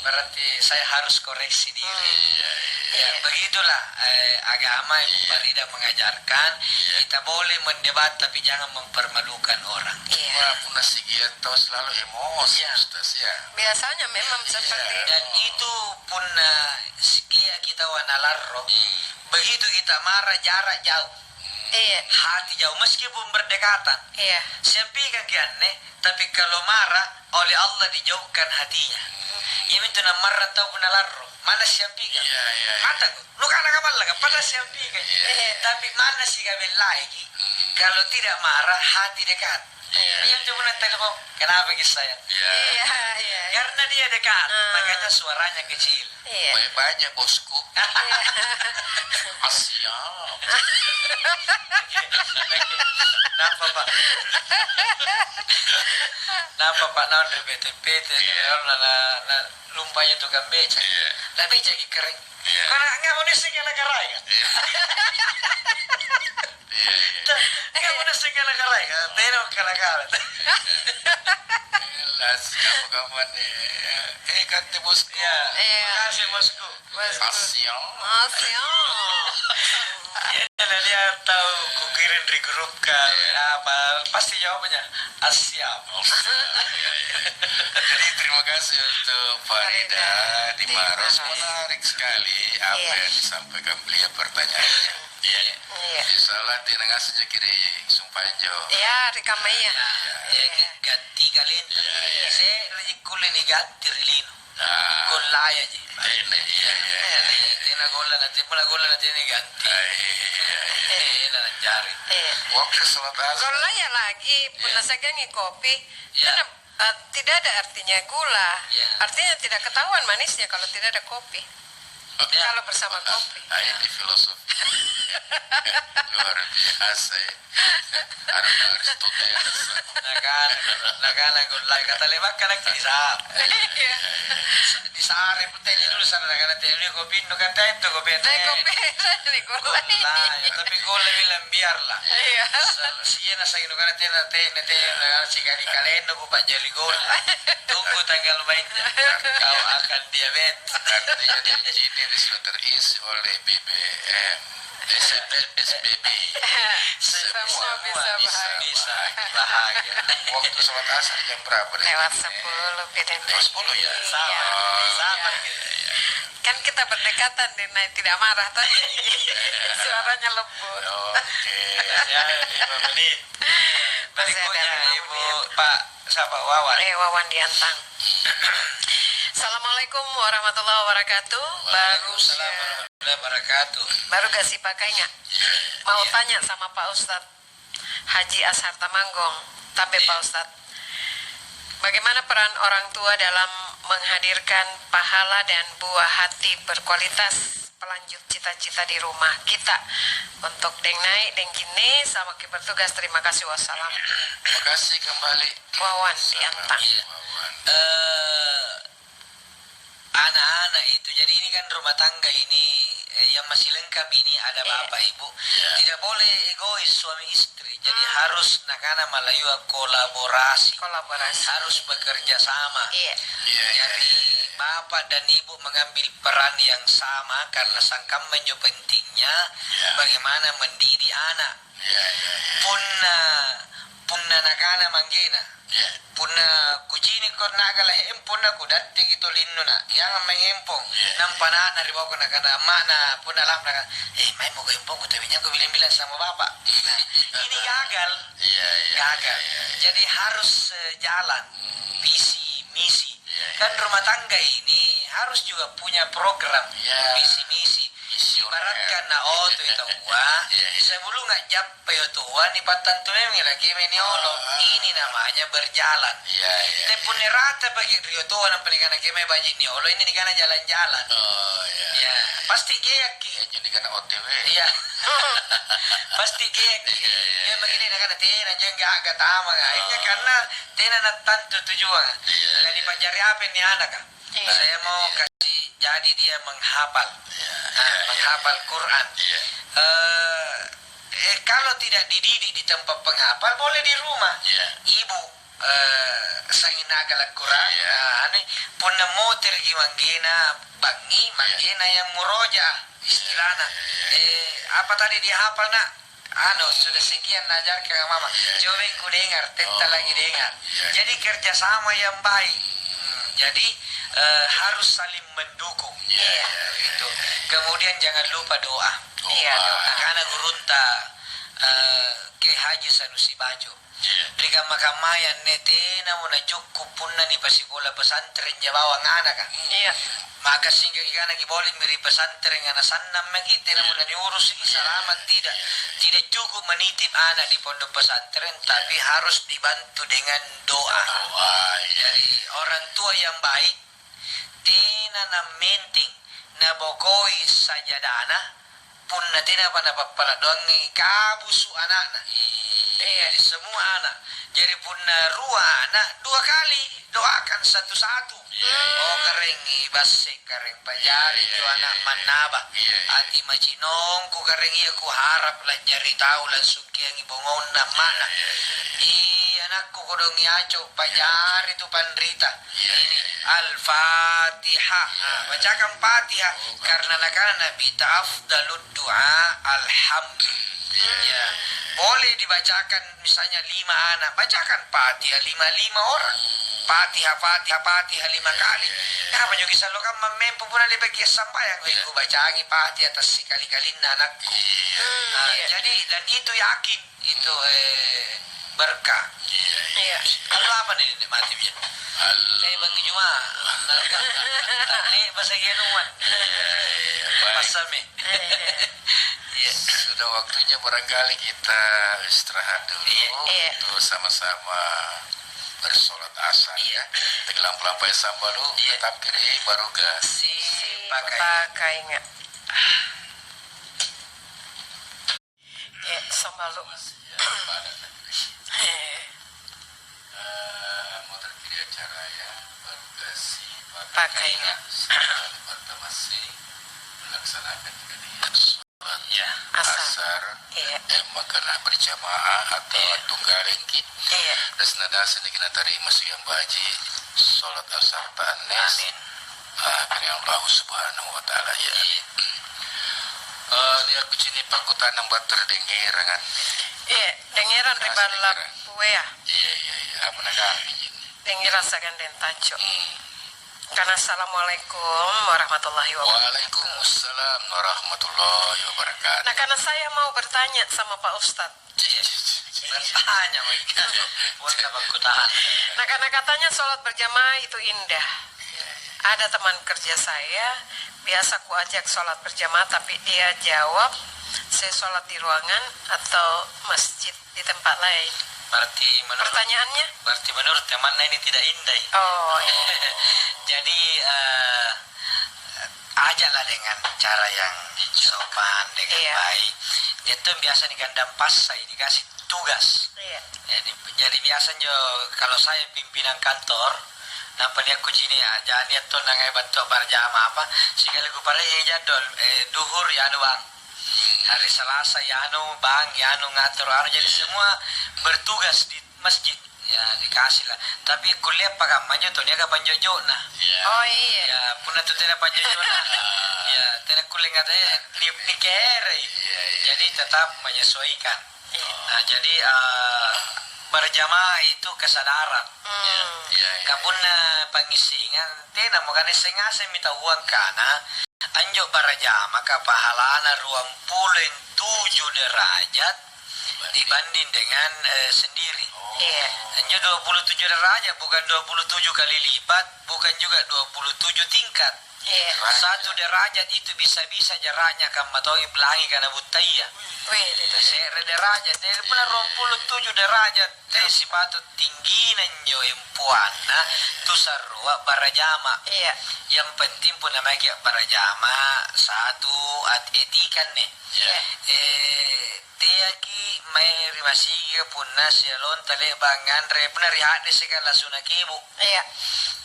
berarti saya harus koreksi diri. Begitulah agama yang Farida mengajarkan. Kita boleh mendebat tapi jangan mempermalukan orang. Punah sigian tahu selalu emosi. Biasanya memang seperti dan itu pun sekia kita wanalarro. Begitu kita marah jarak jauh. Hati jauh meskipun berdekatan. Siapikan kianne, tapi kalau marah oleh Allah dijauhkan hatinya. Ia itu na marah tahu punalarro. Mana siapikan? Mata lu kana kamal laga pada siapikan. Tapi mana si gaben lagi? Kalau tidak marah hati dekat. Dia cuma telepon. Kenapa kisah saya? Iya. Karena dia dekat, makanya suaranya kecil. Iya. Banyak bosku. Siap. Napa Pak? Napa Pak naon PT na lumpanya tukang beca. Lah beca ki kering. Karena nggak mau segala karai kan. Nggak mau segala karai kan. Teno kala-kala. Las kamu nih. Ganti bosku. Makasih bosku. Siap. Dia tahu kukirim di grup kan apa pasti jawabannya siap. Jadi terima kasih untuk Farida di Maros, menarik sekali apa yang disampaikan beliau pertanyaannya. Salah tidak ngasih kiri sumpanjo. Ya, rekamnya. Ganti kalian. Saya lagi kuliah nih ganti rilin. Gol laya aja. Tina gola nanti ini ganti. Jari. Waktu sholat asar. Gula ya lagi, penasagangi kopi. Tidak ada artinya gula. Artinya tidak ketahuan manisnya kalau tidak ada kopi. Kalau bersama kopi. Ini filosofi. Luar biasa. Ada Aristoteles. Nakana gula kata lewat kan kisah. Di sare putihnya dulu sana nakana teh kopi no kan teh itu kopi teh. Kopi gula. Tapi gula bilang biarlah. Siena sa ino kana teh nakana sikali kalen no Pak Jeli gula. Tunggu tanggal mainnya. Kau akan diabetes. Artinya di sini sudah terisi oleh BBM, SBB. Semua bisa bahagia. Waktu sholat asar jam berapa? Lewat 10 lebih dari Jam 10 ya? Sama gitu. Kan kita berdekatan Dina, tidak marah tadi. Suaranya lembut. Oke. Ya, 5 menit. Berikutnya Ibu Pak siapa Wawan. Wawan Diantang. Assalamualaikum warahmatullahi wabarakatuh. Waalaikumsalam warahmatullahi wabarakatuh. Baru gak sih pakainya? Mau tanya sama Pak Ustadz Haji Ashar Tamanggong. Tapi Pak Ustadz, bagaimana peran orang tua dalam menghadirkan pahala dan buah hati berkualitas pelanjut cita-cita di rumah kita untuk deng naik, deng kini sama bertugas. Terima kasih. Wassalam. Terima kasih kembali. Wawan Diantang. Anak-anak itu, jadi ini kan rumah tangga ini yang masih lengkap ini ada bapak ibu. Tidak boleh egois suami istri. Jadi harus nakana malayua kolaborasi. Harus bekerja sama. Jadi bapak dan ibu mengambil peran yang sama karena sangkam menjo pentingnya bagaimana mendidik anak. Punna nakana manggena. Punna kucini ko nagala punna ku datti kito linno na yang mengempong nampana na ribaw ko nakana mana punna lam nakana may mo ko empong ko tabi niya ko bilang-bilang sama bapak. Nah, ini gagal. Gagal. Jadi harus jalan visi misi. Kan rumah tangga ini harus juga punya program visi misi. Ibaratkan na tu itu sebelum nggak japai tua ni patantunya lagi meniolo ini namanya berjalan. Te punya rata bagi rio tua yang paling kana keme bajik ni olo ini kana jalan-jalan. Pasti geak jadi kana OTW. Pasti geak. Ya begini kana tena jengga agak tama akhirnya karena tena tantu tujuan. Jadi pajari apa ni anak kan? Saya mau kasih jadi dia menghafal. Menghafal Quran. Kalau tidak dididik di tempat penghafal boleh di rumah. Ibu sangin nagal Quran. Punna motor gimanggena bangi manggena yang muroja istilahnya. Apa tadi dihafal nak? Sudah sekian ajar ke mama. Coba ku dengar, tenta lagi dengar. Jadi kerjasama yang baik. Jadi harus saling mendukung. Itu. Kemudian jangan lupa doa. Karena gurunta ke Haji Sanusi Bajo. Rika makamayan netena muna cukup punna ni pasikola pesantren jabawang anak kan. maka sehingga kita boleh meri pesantren anak sanam kita namun diurus ini selamat tidak cukup menitip anak di pondok pesantren tapi harus dibantu dengan doa. Jadi orang tua yang baik tina na menting na bokoi sajadana pun na tina pa napapala doang ni kabusu anak na di semua anak jadi pun na rua anak 2 kali doakan satu-satu. Oh kering ibasik kering pajari tu anak manaba ati macinong ku kering iya ku harap lah jari tahu langsung kiang ibongon na mana anakku kodong iaco pajari tu pandrita ini Al-Fatihah bacakan Fatihah karena nakana Nabi ta'afdalud doa alhamdulillah. Boleh dibacakan misalnya 5 anak bacakan Fatihah 5 orang Fatihah 5 kali. Kenapa juga bisa lo kan memang pun ada bagi sampai yang gue bacangi Fatihah atas sekali-kali anakku. Jadi dan itu yakin itu berkah. Kalau apa nih matinya? Saya bagi cuma. Ini bahasa Genuan. Pasame. Sudah waktunya barangkali kita istirahat dulu untuk sama-sama bersolat asar ya. Tegelam-lampai sambal lu tetap kiri baru gas. Pakai nggak? Sambal lu. Motor kiri acara ya baru gas Pakai nggak? Pertama sih melaksanakan kegiatan asar makana berjamaah atau tunggaleng ki terus nadasa ni kena tari masih yang baji solat asar ta'anis kani Allah subhanahu wa ta'ala ya ni aku cini pakutan ng bater dengerangan dengeran ribalap puya iya apa nagami dengeran sagan den taco karena assalamualaikum warahmatullahi wabarakatuh. Waalaikumsalam warahmatullahi wabarakatuh. Nah karena saya mau bertanya sama Pak Ustadz. Bertanya mereka. Nah karena katanya sholat berjamaah itu indah. Ada teman kerja saya biasa ku ajak sholat berjamaah tapi dia jawab saya sholat di ruangan atau masjid di tempat lain. Pertanyaannya? Berarti menurut temannya ini tidak indah. Oh iya. Jadi ajalah dengan cara yang sopan dengan baik. Dia tuh biasa di kandang pasai dikasih tugas. Jadi biasanya kalau saya pimpinan kantor, nampaknya aku sini aja dia tuh nangai bantu berjamaah apa. Sekali gue pada jadwal duhur ya doang. Hari Selasa ya bang ya ngatur jadi semua bertugas di masjid ya dikasih lah tapi kuliah pakamanya tuh dia kapan jojo nah oh iya ya punah tuh tidak panjojo nah ya tidak kuliah katanya di kere jadi tetap menyesuaikan nah jadi berjamaah itu kesadaran kapun pangisingan tidak mau kan sengaja minta uang kana anjo berjamaah ke pahalana 27 derajat dibanding dengan sendiri. Anjo 27 derajat bukan 27 kali lipat, bukan juga 27 tingkat. 1 derajat itu bisa-bisa jaraknya kan matoi belangi karena butaya. Sere derajat, dari pula 27 derajat. Si patut tinggi nanjo empuan, nah tu sarua barajama. Yang penting pun namanya barajama satu etikan nih. Tiaki may rimasiga punna sialon tale bangan re puna rihade segala sunakibu.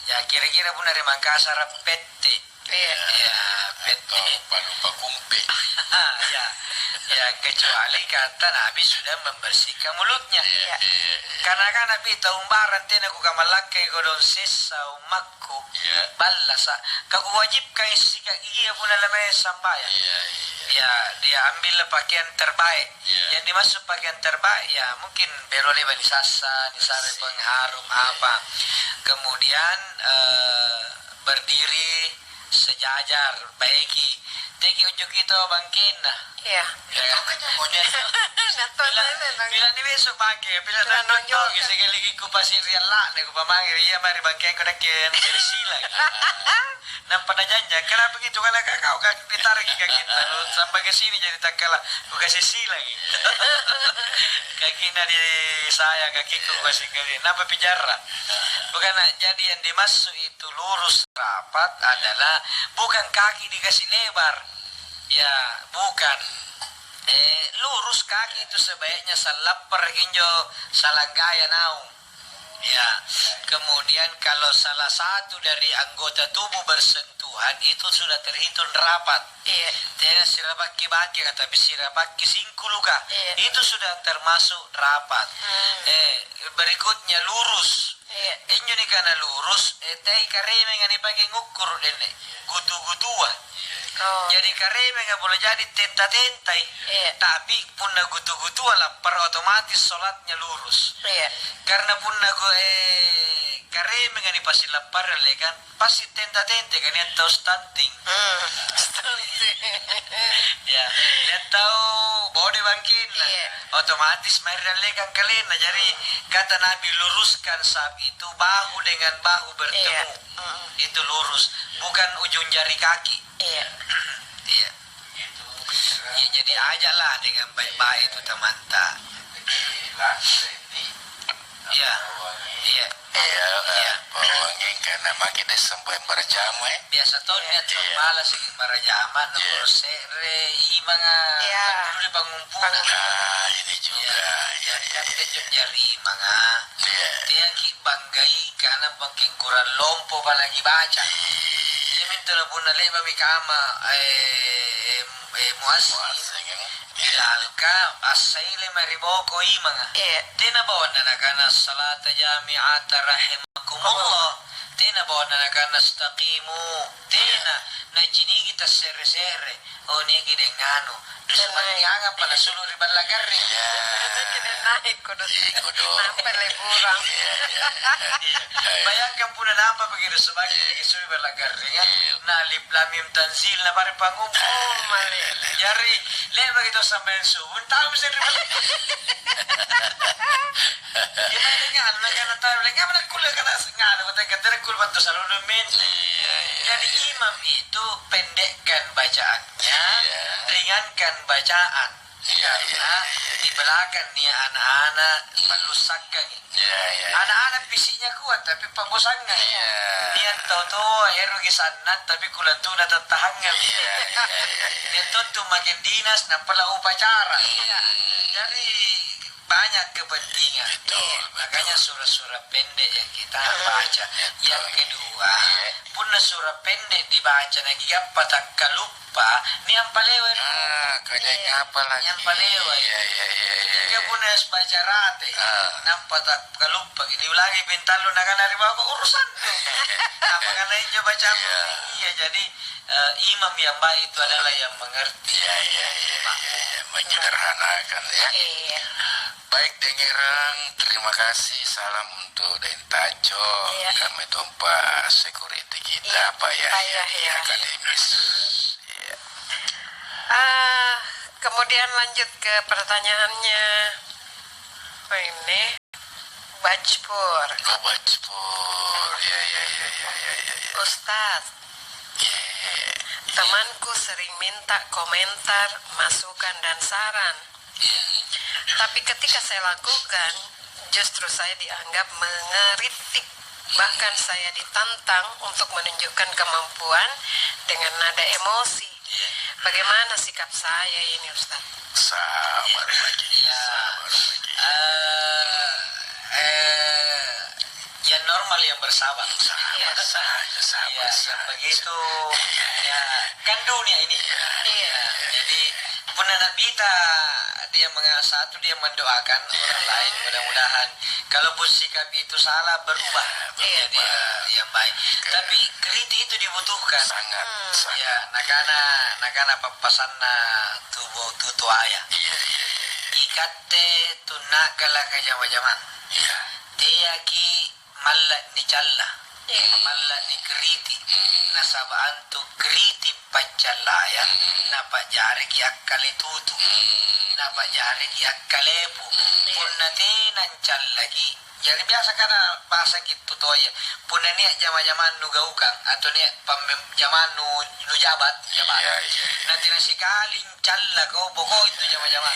Ya kira-kira puna rimangkasa pette. Ya pette. Palupa kumpe. Ya kecuali kata Nabi sudah membersihkan mulutnya. Karena kan Nabi taumbaran tena ku kamalakai godon sisa umakku. Balasa kaku wajib kai sika iya puna lamai sambayan. Ya dia ambil pakaian terbaik. Yang dimaksud pakaian terbaik ya mungkin berole banisasa, nisare pengharum apa. Kemudian berdiri sejajar baiki teki ujuk itu bangkin nah Iya. bila ni besok pagi bila nonton sekali lagi ku pasir riala ne ku pamanggil iya mari bangkin ko nakin dari sila nampak dah janji kenapa begitu karena kau kan ditarik ke kita sampai ke sini jadi tak kalah ku kasih sila gitu kaki di saya kakiku kasih ke napa bicara bukan jadi yang dimaksud itu lurus rapat adalah bukan kaki dikasih lebar ya bukan lurus kaki itu sebaiknya salapper ginjo salanggaya naung ya kemudian kalau salah satu dari anggota tubuh bersentuhan itu sudah terhitung rapat tidak sirabaki baki kata sirabaki singkuluka itu sudah termasuk rapat berikutnya lurus inyo ni kana lurus tay kareme ngani pagi ngukur dene gutu-gutua jadi kareme nggak boleh jadi tenta-tentai tapi punna gutu-gutu lapar otomatis sholatnya lurus karena punna kareme ngani pasti lapar kan pasti tenta-tente kan atau stunting ya atau body bangkin otomatis mari kan kalian jadi kata Nabi luruskan saat itu bahu dengan bahu bertemu itu lurus bukan ujung jari kaki iya ya, jadi ajalah dengan baik-baik itu teman tak iya bawangin karena makin sampai berjamai biasa tuh niat malas sih berjamah nomor sere imanga dulu di pangumpulan ini juga ya jari manga dia ki banggai karena makin kurang lompo apalagi baca dia minta pun leba mi kama muasing Ilka asaile mariboko imanga tena bawa nakana salata jami'ata rahimakumullah tena bawa nakana staqimu tena na jinigi ta sere o niki dengano dusumanyaga pala sulu riban lagarri naik kudu sampai leburang bayangkan puna nampak begitu sebagai isu riban lagarri na liplamim tanzil na pare pangumpul jari lihat begitu sampai suun tahu bisa riban kita dengar lagi tahu lagi mana kuliah kana ngana kata kul bantu selalu mente jadi imam itu pendekkan bacaannya ringankan bacaan di belakang nih anak-anak melusakkan anak-anak fisiknya kuat tapi pembosannya dia tahu hero kisanan tapi kulantuna tetahangan dia tuh makin dinas nampala upacara jadi banyak kepentingan makanya surah-surah pendek yang kita baca yang kedua punna surah pendek dibaca lagi apa tak lupa ni yang palewa kayaknya apa lagi yang palewa jika punna baca rate nampak tak lupa ini ulangi bentar lu nak dari bawah urusan nah makanya ini baca iya jadi imam yang baik itu adalah yang mengerti menyederhanakan baik dengerang terima kasih salam untuk Dentaco kami tumpah security kita Pak Yahya akademis kemudian lanjut ke pertanyaannya ini Bajpur ya Ustadz temanku sering minta komentar masukan dan saran tapi ketika saya lakukan justru saya dianggap mengeritik bahkan saya ditantang untuk menunjukkan kemampuan dengan nada emosi bagaimana sikap saya ini Ustaz? Sabar lagi yang normal yang bersabar sabar begitu kan dunia ini jadi pun anak kita dia satu dia mendoakan orang lain mudah-mudahan kalaupun sikap itu salah berubah menjadi yang baik tapi kritik itu dibutuhkan sangat ya nakana papasanna tubuh tutu ayah ikatte tunakala ka jama-jaman dia ki malak ni challa Malla ni keriti nasabaan tu keriti pancalayan napa jarik yakkale tutu napa jarik yakkale pu punna tenan lagi. Jadi biasa karena bahasa gitu tuh ya punna ni zaman-zaman nu gaukang atau ni zaman nu jabat nanti nasi kalin calla kau pokok itu zaman-zaman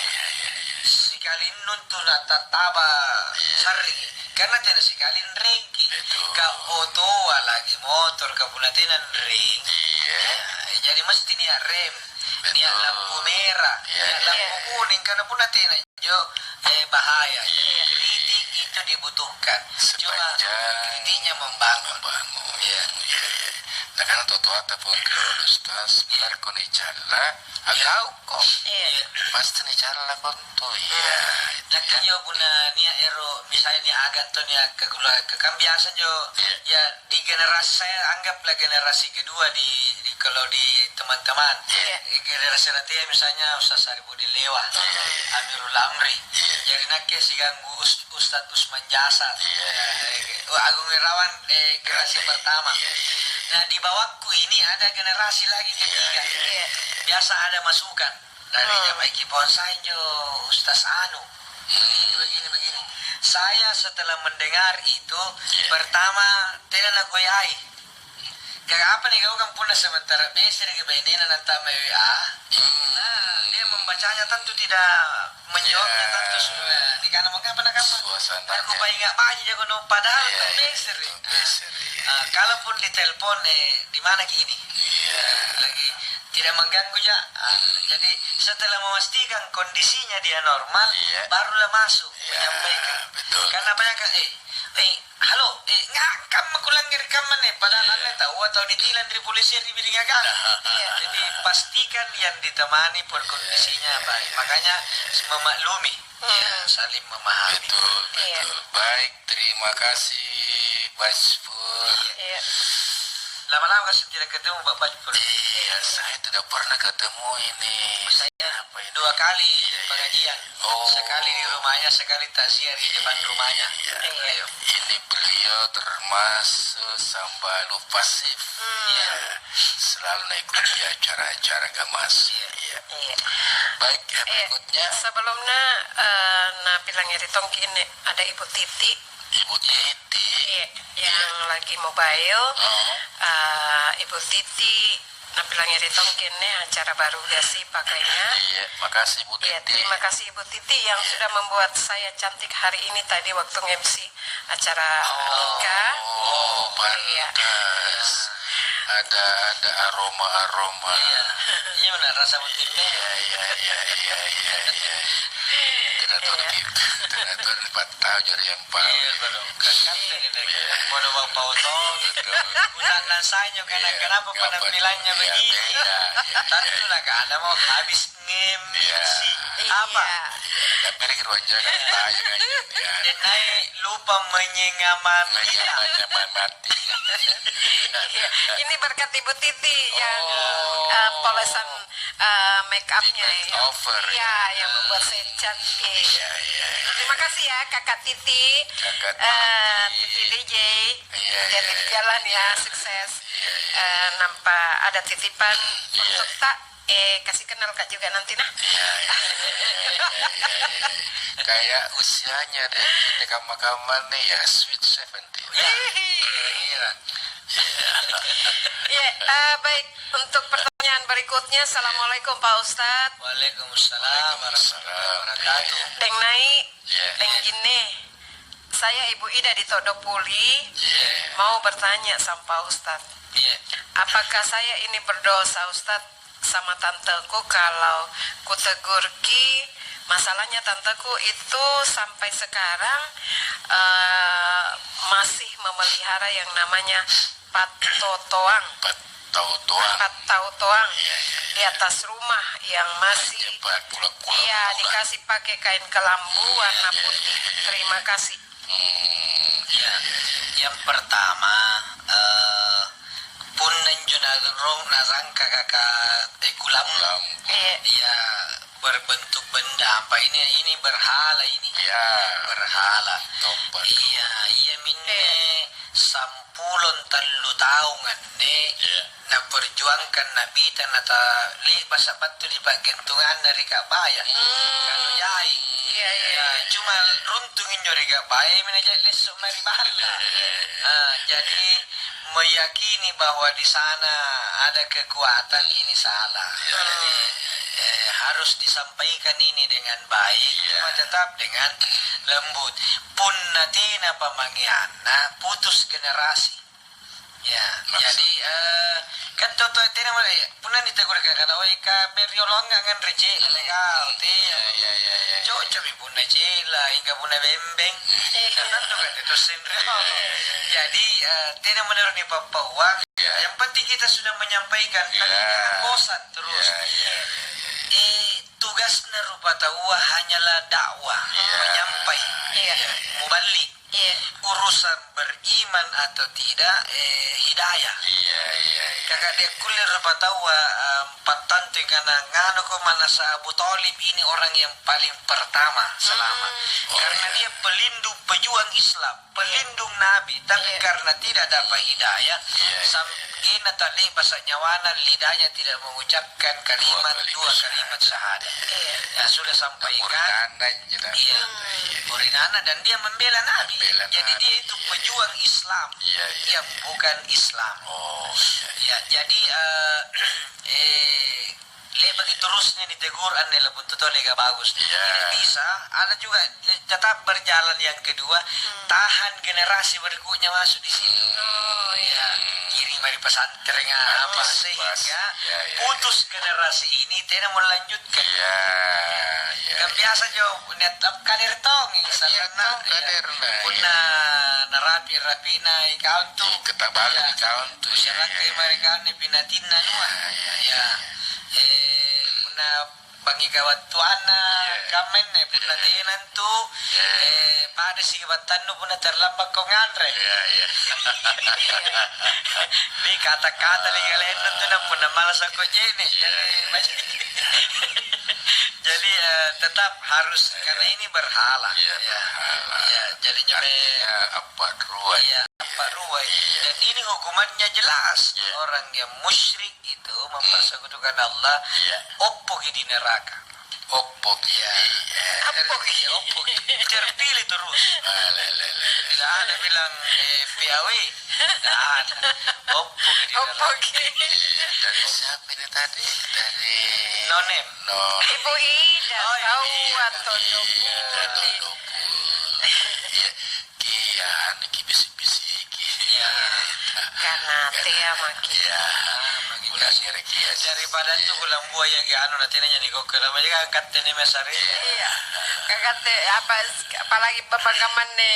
sikalin nun tu taba sari karena tidak sikalin rengki ka foto lagi motor ka punatinan ring jadi mesti niat rem niat lampu merah niat lampu kuning karena punatinan jo bahaya kritik itu dibutuhkan cuma kritiknya membangun nah karena toto ataupun kalau ustaz benar kau ni jalla agak kok pasti ni jalla kau tu nah kan yo puna nia ero misalnya nia agak tuh nia kan biasa jo ya di generasi saya anggaplah generasi kedua di kalau di teman-teman generasi nanti ya misalnya Ustaz Saripudin Lewa Amirul Amri jadi nak si ganggu Ustaz Usman Jasa Agung Irawan generasi pertama. Nah di bawahku ini ada generasi lagi ketiga biasa ada masukan dari Jamaiki Bonsai jo Ustaz Anu begini saya setelah mendengar itu pertama tidak nak goyai kayak apa nih kau kan punah sementara biasa dengan bayinan nanti WA nah dia membacanya tentu tidak menjawabnya tentu sudah di karena mengapa nak apa aku bayi nggak bayi jago no padahal biasa kalaupun ditelepon di mana gini lagi tidak mengganggu ya jadi setelah memastikan kondisinya dia normal barulah masuk menyampaikan karena banyak halo ngakam aku lagi rekaman padahal anda tahu atau ditilang dari polisi yang dibilang agak jadi pastikan yang ditemani pun kondisinya baik makanya memaklumi saling memahami betul baik terima kasih Baspur lama-lama kasih tidak ketemu Pak Baspur saya tidak pernah ketemu ini saya 2 kali pengajian sekali di rumahnya sekali takziah di depan rumahnya ini beliau termasuk sambalu pasif selalu ikut di acara-acara gamas baik berikutnya sebelumnya bilang tongki ini ada Ibu Titi yang lagi mobile Ibu Titi bilang tongkin acara baru gasi pakainya makasih Bu Titi terima kasih Ibu Titi yang sudah membuat saya cantik hari ini tadi waktu MC acara nikah pantas ada aroma ini benar rasa motifnya tidak tahu dapat tahu jadi yang paling mau bang Pauto bulan nasanya kenapa penampilannya begini tentu lah kan anda mau habis nge-MC apa tapi lagi ruangnya kan tanya dan naik lupa menyengamati ini berkat Ibu Titi yang polesan make upnya yang membuat saya cantik terima kasih ya Kakak Titi Titi DJ jadi jalan ya sukses nampak ada titipan untuk tak kasih kenal Kak juga nanti kayak usianya deh kita kamar nih ya sweet 70 baik untuk pertanyaan berikutnya assalamualaikum Pak Ustadz. Waalaikumsalam warahmatullahi wabarakatuh. Deng naik deng gini saya Ibu Ida di Todopuli mau bertanya sama Pak Ustadz apakah saya ini berdosa Ustadz sama tanteku kalau kutegur ki masalahnya tanteku itu sampai sekarang masih memelihara yang namanya patautoang di atas rumah yang masih dikasih pakai kain kelambu warna putih. Terima kasih. Yang pertama pun nenjuna rong nasangka kakak kulam ya berbentuk benda apa ini berhala ini. Ya. Berhala. Tobat. Iya, iya minne sampulon telu taungan ne. Ya. Na perjuangkan nabi tanata li basa batu di bagentungan dari kabaya. Kalau yai. Iya. Cuma runtungin nyori kabaya menaja lesok mari bahala. Jadi meyakini bahwa di sana ada kekuatan ini salah. Jadi harus disampaikan ini dengan baik, cuma tetap dengan lembut. Pun natina pamangiana putus generasi. Ya, jadi kan toto tina mo punan ditegur ka kana oi ka periolong ngan reje legal ti. Ya. Cocok ibu na jela hingga puna bembeng. Kan to kan itu sindro. Jadi tina menurut ni papa uang. Yang penting kita sudah menyampaikan, tapi jangan bosan terus. Tugas rupa tawa hanyalah dakwah, menyampaikan, mubalik. Urusan beriman atau tidak hidayah. Kakak dia kuliah rupa tawa patanting karena ngano ko manasa Abu Thalib ini orang yang paling pertama selama. Karena dia pelindung pejuang Islam, pelindung Nabi, tapi karena tidak dapat hidayah, sampai tali bahasa nyawana lidahnya tidak mengucapkan kalimat dua kalimat syahadat. Ya sudah sampaikan. Murinana dan dia membela Nabi. Jadi dia itu pejuang Islam. Dia bukan Islam. Ya, jadi bagi terusnya ditegur aneh lebih tuh lega bagus. Tidak bisa. Ada juga tetap berjalan yang kedua. Tahan generasi berikutnya masuk di situ. Kirim dari pesantren apa sehingga putus generasi ini tidak melanjutkan. Kan biasa jo netap kader tong misalnya punna narapi na ikaw tu Ketabalan ikaw tu. Syarat kay mereka ni pinatina nuah. Punna pangigawat tuana kamen punna tinan tu pada si batan nu punna terlambat ko ngandre. Di kata-kata ni kalian tu na punna malas ako jene. Jadi tetap harus karena ini berhala. Jadi apa ruai. Apa ruai. Dan ini hukumannya jelas. Orang yang musyrik itu mempersekutukan Allah, oppo di neraka. Oppo terpilih terus. Tidak ada bilang PAW. Tidak ada. Oppo di neraka. Dari siapa ini tadi? Dari Nonem. Ibu Ida tahu atau Doku. Kian kibisi-bisi. Karena Tia maki. Ulah kira-kira Daripada itu ulang buaya ke anu nanti nanya nih kok kenapa juga angkat ini mesari. Kakate apalagi babagaman ne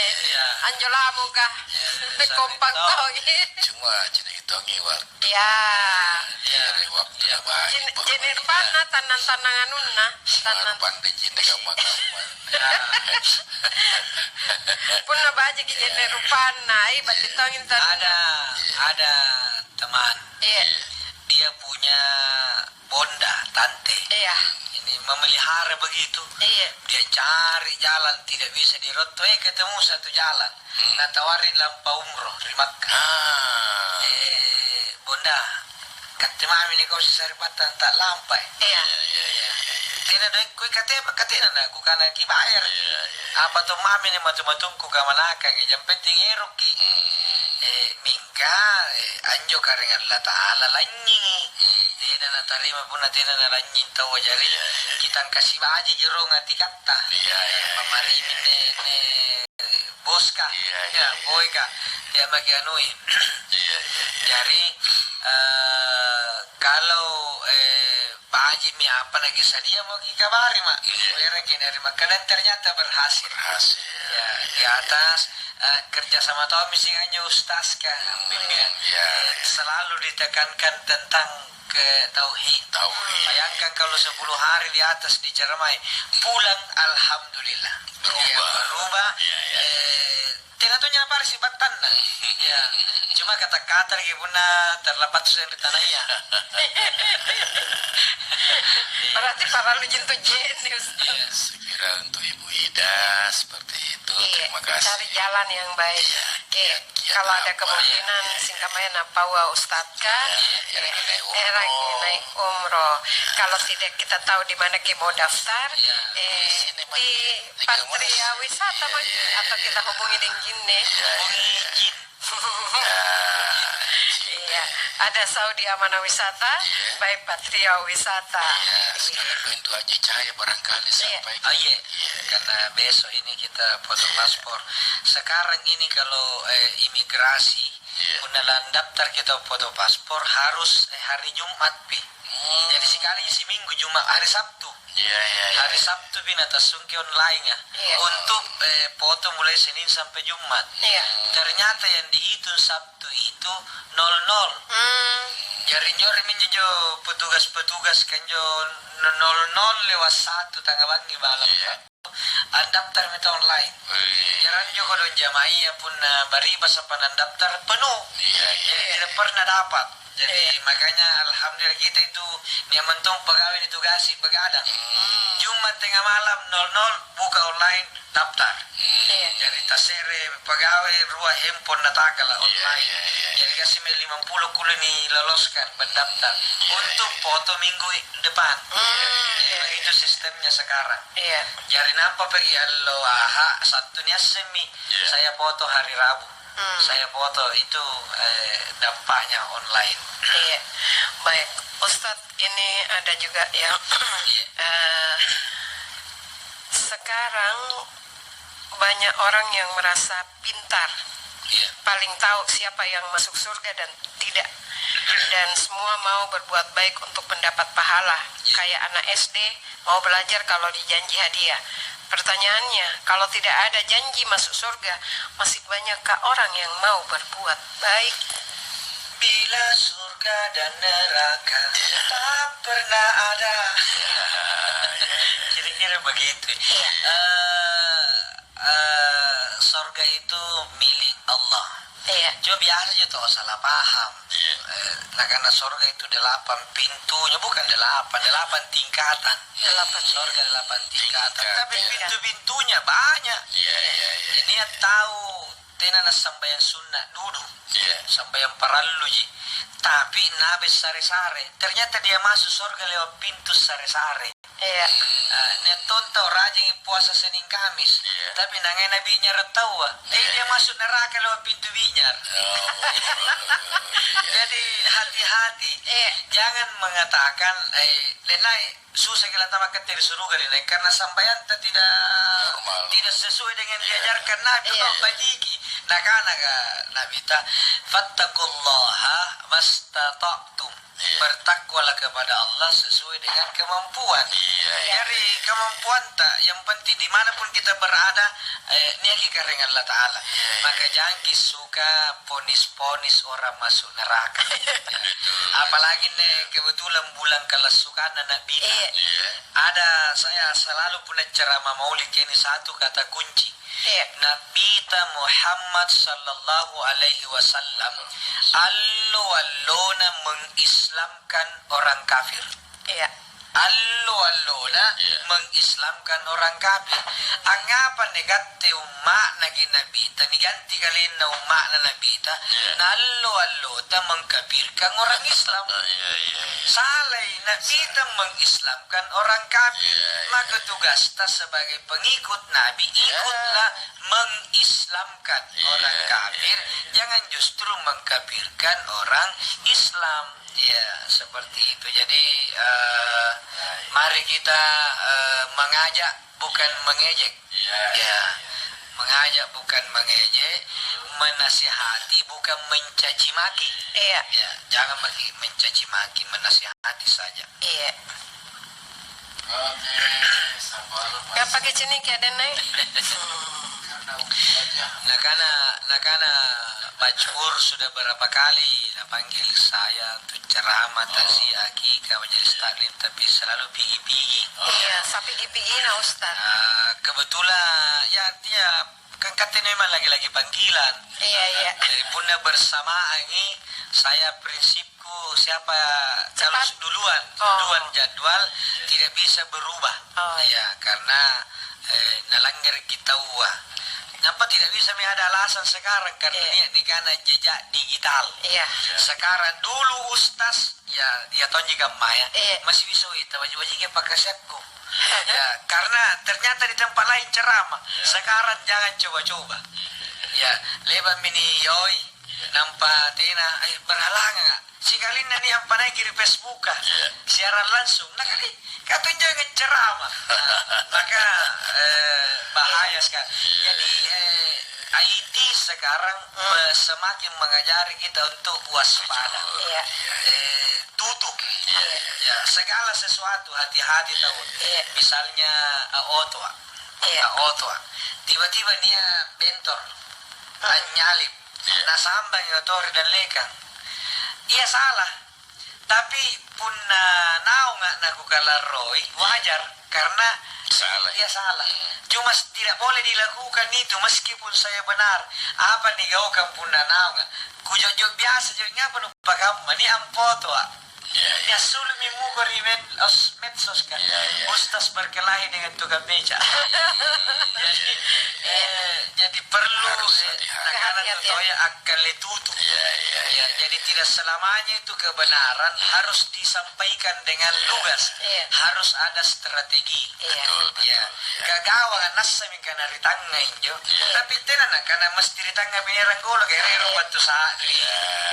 Anjola muka kompak tau cuma cina hitungi waktu. Dari waktu yang baik. Jenir pana tanang-tanangan unna tanan pandai cina gampang-gampang. Punna baja ki jenir pana bati tongin Ada teman. Dia punya bonda tante. Ini memelihara begitu. Dia cari jalan tidak bisa diroto. Ketemu satu jalan. Nah tawarin lampau umroh di Makkah. Bonda, kata mami ni kau sesaripatan tak lampai. Tidak ada kui kata na aku kana ki bayar. Apa tu mami ni matu-matungku ka manakang jam penting eroki. Mingga anjo karengan Allah Ta'ala lanyi. Tidak na tarima pun tidak na lanyi tahu jari. Kita kasih baji jero ngati kata. Pamari ne boska. Boy ka. Dia bagi anui. Jadi kalau Pak Haji mi apa lagi sadia mau kabari mak. Orang kini dan ternyata berhasil. Di atas kerja sama tahu misalnya ustaz kan bimbingan selalu ditekankan tentang ke tauhid. Bayangkan kalau 10 hari di atas diceramai pulang alhamdulillah berubah. Tidak satunya apa sih batan nah. Ya, cuma kata-kata lagi puna terlepas susah di tanahnya. Berarti para lu jentuh jenius. Sekira untuk Ibu Ida seperti itu. Terima kasih. Cari jalan yang baik. Kalau ada kemungkinan singkamaya napawa Ustadz kan, lagi naik umroh. Kalau tidak kita tahu di mana kita mau daftar, di Patria Wisata atau kita hubungi dengan Jinne. Iya, ada Saudi Amanah Wisata, baik Patria Wisata. Sekarang pintu Haji Cahaya barangkali sampai. Oh iya, karena besok ini kita foto paspor. Sekarang ini kalau imigrasi, unalan daftar kita foto paspor harus hari Jumat, Pi. Jadi sekali seminggu Jumat, hari Sabtu. Hari Sabtu binata sungki online ya. Untuk foto mulai Senin sampai Jumat. Ternyata yang dihitung Sabtu itu 00. Jari-jari menjejo petugas-petugas kanjo 00:01 tangga bangi malam. Daftar meta online. Jaran jo kodon jamaah pun bariba sapan daftar penuh. Jadi tidak pernah dapat. Jadi makanya alhamdulillah kita itu dia mentong pegawai ditugasi begadang. Jumat tengah malam 00 buka online daftar. Jadi tasere pegawai ruah handphone natakala online. Jadi kasih 50 kulen ni loloskan pendaftar untuk foto minggu depan. Begitu sistemnya sekarang. Jadi nampak pergi allo satunya semi. Saya foto hari Rabu. Saya foto itu dampaknya online. Baik, Ustadz ini ada juga yang sekarang banyak orang yang merasa pintar, paling tahu siapa yang masuk surga dan tidak, dan semua mau berbuat baik untuk mendapat pahala. Kayak anak SD mau belajar kalau dijanji hadiah. Pertanyaannya, kalau tidak ada janji masuk surga, masih banyakkah orang yang mau berbuat baik? Bila surga dan neraka tak pernah ada. Kira-kira begitu. Surga itu milik Allah. Cuma biasa aja tuh salah paham. Nah karena surga itu 8 pintunya, bukan 8 tingkatan. 8 surga 8 tingkatan. Tapi pintu-pintunya banyak. Ini ya tahu tenana sambayang sunnah duduk. Sambayang parallu ji. Tapi nabi sare-sare. Ternyata dia masuk surga lewat pintu sare-sare. Netonto rajin puasa Senin Kamis. Tapi nangai nabinya retawa. Dia masuk neraka lewat pintu binyar. Jadi hati-hati. Jangan mengatakan lenai susah kita tamat dari surga lenai karena sambayan tidak sesuai dengan diajarkan Nabi. Bajiki nakanaga Nabi ta fattaqullaha mastata'tum. Bertakwalah kepada Allah sesuai dengan kemampuan. Dari kemampuan tak, yang penting dimanapun kita berada, niaki kareng Allah Ta'ala. Maka jangan suka ponis-ponis orang masuk neraka. Apalagi kebetulan bulan kelasukan anak bina. Ada saya selalu punya ceramah maulid ini satu kata kunci. Nabi Muhammad sallallahu alaihi wasallam allo-allona mengislamkan orang kafir. Allo-allona mengislamkan orang kafir. Anggapan negatte umat nagi Nabi ta niganti kalian na umat na Nabi ta na allo-allota mengkafirkan orang Islam. Salai Nabi ta mengislamkan orang kafir. Maka tugas ta sebagai pengikut Nabi ikutlah mengislamkan orang kafir, jangan justru mengkafirkan orang Islam. Ya seperti itu. Jadi mari kita mengajak bukan mengejek. Mengajak bukan mengejek, menasihati bukan mencaci maki. Jangan mencaci maki, menasihati saja. Gak pakai cenik ya dan naik. Nakana Bacur sudah berapa kali panggil saya untuk ceramah tasih akikah majelis taklim, tapi selalu pigi-pigi. Sampai pigi-pigi nah Ustaz. Kebetulan ya dia kan katanya memang lagi-lagi panggilan. Iya. Jadi punna bersamaan ini saya prinsipku siapa kalau duluan jadwal tidak bisa berubah. Ya karena nalanggar kita Kenapa tidak bisa ada alasan sekarang karena ini karena jejak digital. Iya. Sekarang dulu ustaz ya tonji gamaya masih bisa baju-baju kayak pakai sepku. Ya karena ternyata di tempat lain ceramah. Sekarang jangan coba-coba. Ya lebat mini yoi nampak tina berhalangan. Sekali nanti yang panai kiri Facebook siaran langsung. Nah kali kata jangan ceramah. Maka bahaya sekali. Jadi IT sekarang semakin mengajari kita untuk waspada. Tutup. Ya segala sesuatu hati-hati tahu. Misalnya auto. Tiba-tiba dia bentor. Nyalip. Nah sambang otor dan lekang. Ia salah. Tapi pun nau nggak naku kalaroi wajar karena dia salah. Cuma tidak boleh dilakukan itu meskipun saya benar. Apa nih kau kampung nau nggak? Kujojo biasa jadinya apa lupa kamu? Ini ampoto ya sulit mimuko rimet medsos kan. Ustaz berkelahi dengan tukang beca. Jadi perlu karena toya akan letutu. Jadi tidak selamanya itu kebenaran harus disampaikan dengan lugas. Harus ada strategi. Kagawa nasa min kana ritanga injo. Tapi tenan karena mesti ritanga binerang golo kaya bantu sa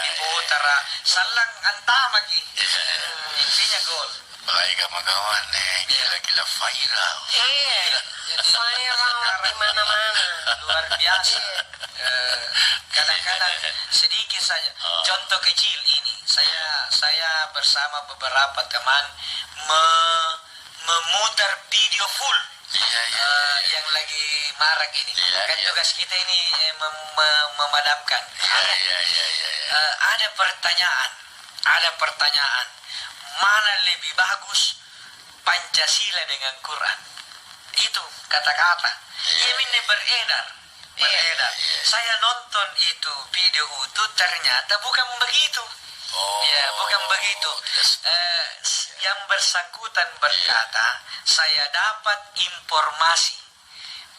diputar salang antamaki. Intinya gol. Apalagi kawan-kawan gila-gila viral. Viral di mana-mana. Luar biasa. Kadang-kadang sedikit saja. Contoh kecil ini, saya bersama beberapa teman memutar video full. Yang lagi marak ini. Kan tugas kita ini memadamkan. Ada pertanyaan. Mana lebih bagus Pancasila dengan Quran? Itu kata-kata. Ini beredar. Saya nonton itu video itu ternyata bukan begitu. Bukan begitu. Yang bersangkutan berkata, saya dapat informasi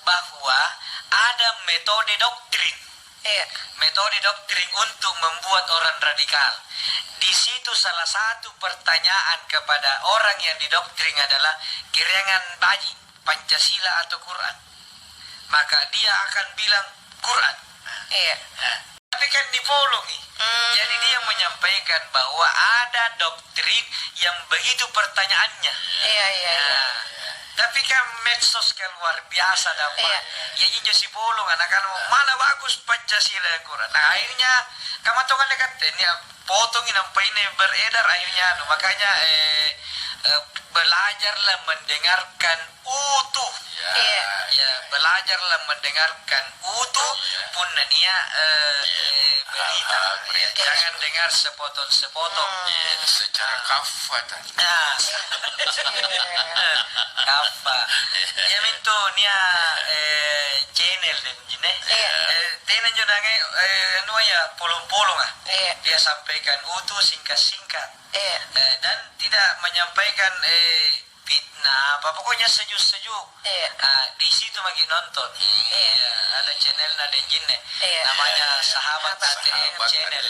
bahwa ada metode doktrin. Metode doktrin untuk membuat orang radikal. Di situ salah satu pertanyaan kepada orang yang didoktrin adalah gerangan baji, Pancasila atau Quran. Maka dia akan bilang Quran. Tapi kan dipolongi. Jadi dia menyampaikan bahwa ada doktrin yang begitu pertanyaannya. Tapi kan medsos kan luar biasa dapat. Ya ini si polong anak-anak mana bagus Pancasila dan Quran. Nah akhirnya kamatongan dekat ini potongin sampai ini beredar akhirnya makanya belajarlah mendengarkan utuh. Belajarlah mendengarkan utuh pun dia berita. Jangan dengar sepotong-sepotong. Secara kafat. Kafa. Ya minto nia channel dan jine. Tenan jo nangai anu ya polong-polong Dia sampaikan utuh singkat-singkat. Dan tidak menyampaikan fitnah apa pokoknya sejuk-sejuk. Di situ lagi nonton. Ada channel ada jinne. Namanya Sahabat ATM channel.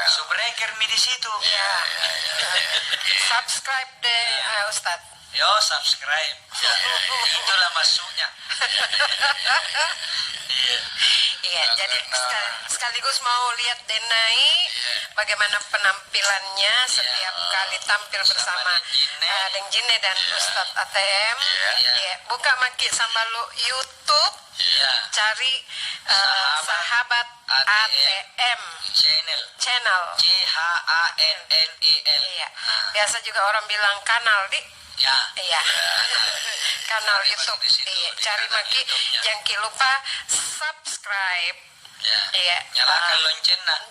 Subreker mi di situ. Subscribe deh Ustaz. Yo subscribe. Itulah masuknya. Jadi sekaligus mau lihat Denai bagaimana penampilannya setiap kali tampil bersama Deng Jine dan Ustadz ATM. Buka maki sama lu YouTube, cari Sahabat ATM channel. CHANNEL. Biasa juga orang bilang kanal di. Kanal YouTube. Cari maki, jangan lupa subscribe.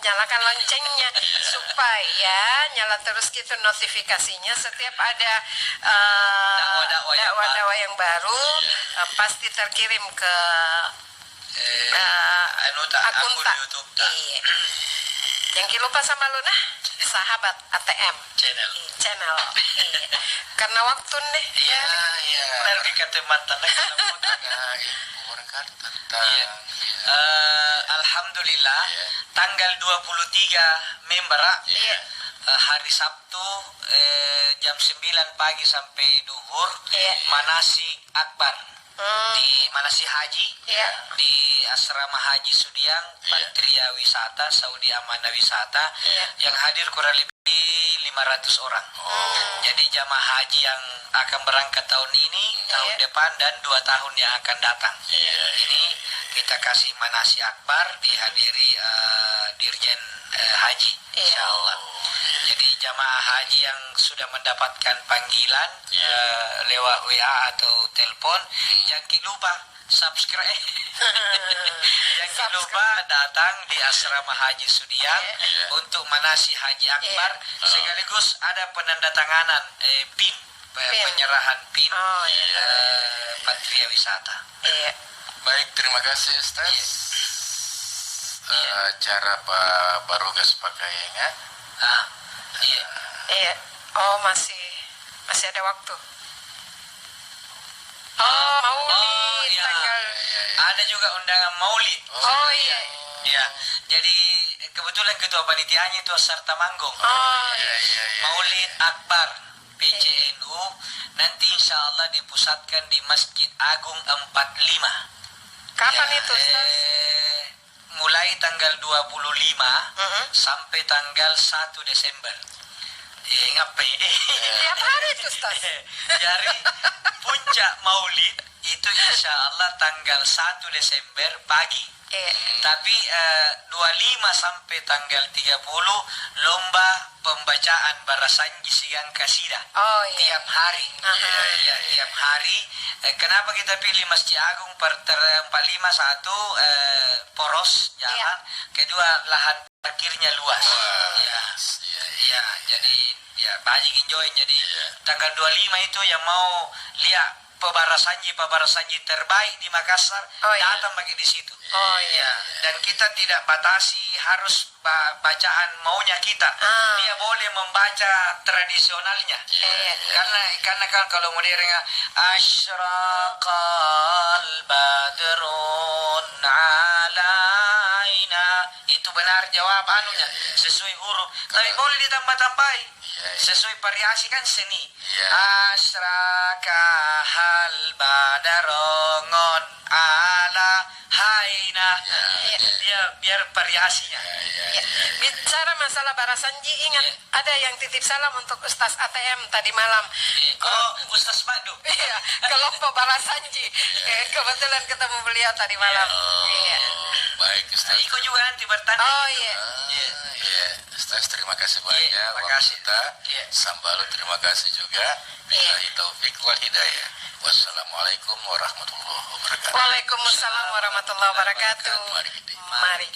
Nyalakan loncengnya supaya nyala terus gitu notifikasinya setiap ada dakwah yang baru pasti terkirim ke anu tak akun akun tak. YouTube tak. Iya. Yang lupa sama lu nah, sahabat ATM channel. Iya. Karena waktu nih. Iya. Nanti kata mantan lagi orang kan tentang alhamdulillah tanggal 23 member hari Sabtu jam 9 pagi sampai duhur manasik akbar di manasik haji di asrama haji Sudiang Patria Wisata Saudi Amanah Wisata yang hadir kurang lebih 500 orang. Jadi jamaah haji yang akan berangkat tahun ini, tahun depan dan 2 tahun yang akan datang. Ini kita kasih manasik akbar dihadiri Dirjen Haji, insyaallah. Jadi jamaah haji yang sudah mendapatkan panggilan lewat WA atau telepon, jangan lupa subscribe. Jangan lupa datang di asrama haji Sudiang untuk manasik haji akbar, sekaligus ada penandatanganan PIN, penyerahan PIN Patria Wisata. Baik, terima kasih Ustaz. Cara Pak Barogas pakainya. Iya. Oh, masih ada waktu. Oh, Maulid tanggal. Ada juga undangan Maulid. Oh iya. Ya, jadi kebetulan ketua panitianya itu serta manggung. Oh iya. Maulid Akbar PCNU nanti insya Allah dipusatkan di Masjid Agung 45. Kapan itu, Ustaz? Mulai tanggal 25 sampai tanggal 1 Desember. Ngapain? Tiap hari itu, Ustaz. Jadi puncak Maulid itu insya Allah tanggal 1 Desember pagi. Tapi 25 sampai tanggal 30 lomba pembacaan Barasanji Sigang Kasidah. Tiap hari. Tiap hari. Kenapa kita pilih Masjid Agung? 45 satu poros jalan, kedua lahan parkirnya luas. Jadi banyak enjoy. Jadi tanggal 25 itu yang mau lihat Pabarasanji terbaik di Makassar datang bagi di situ. Dan kita tidak batasi harus bacaan maunya kita. Dia boleh membaca tradisionalnya. Karena kalau modern asyraqal badrun alaina itu benar jawab anunya sesuai huruf. Tapi boleh ditambah-tambahi sesuai variasi kan seni. Asrakahal badarongon ala haina. Dia biar variasinya. Bicara masalah Barasanji, ingat ada yang titip salam untuk Ustaz ATM tadi malam. Ustaz Madu. Kelompok Barasanji. Kebetulan ketemu beliau tadi malam. Baik, Ustaz. Ikut juga nanti bertanya. Ustaz, terima kasih banyak. Terima kasih. Sambalo, terima kasih juga. Billahi taufik wal hidayah. Wassalamualaikum warahmatullahi wabarakatuh. Waalaikumsalam warahmatullahi wabarakatuh. Mari kita. Mari.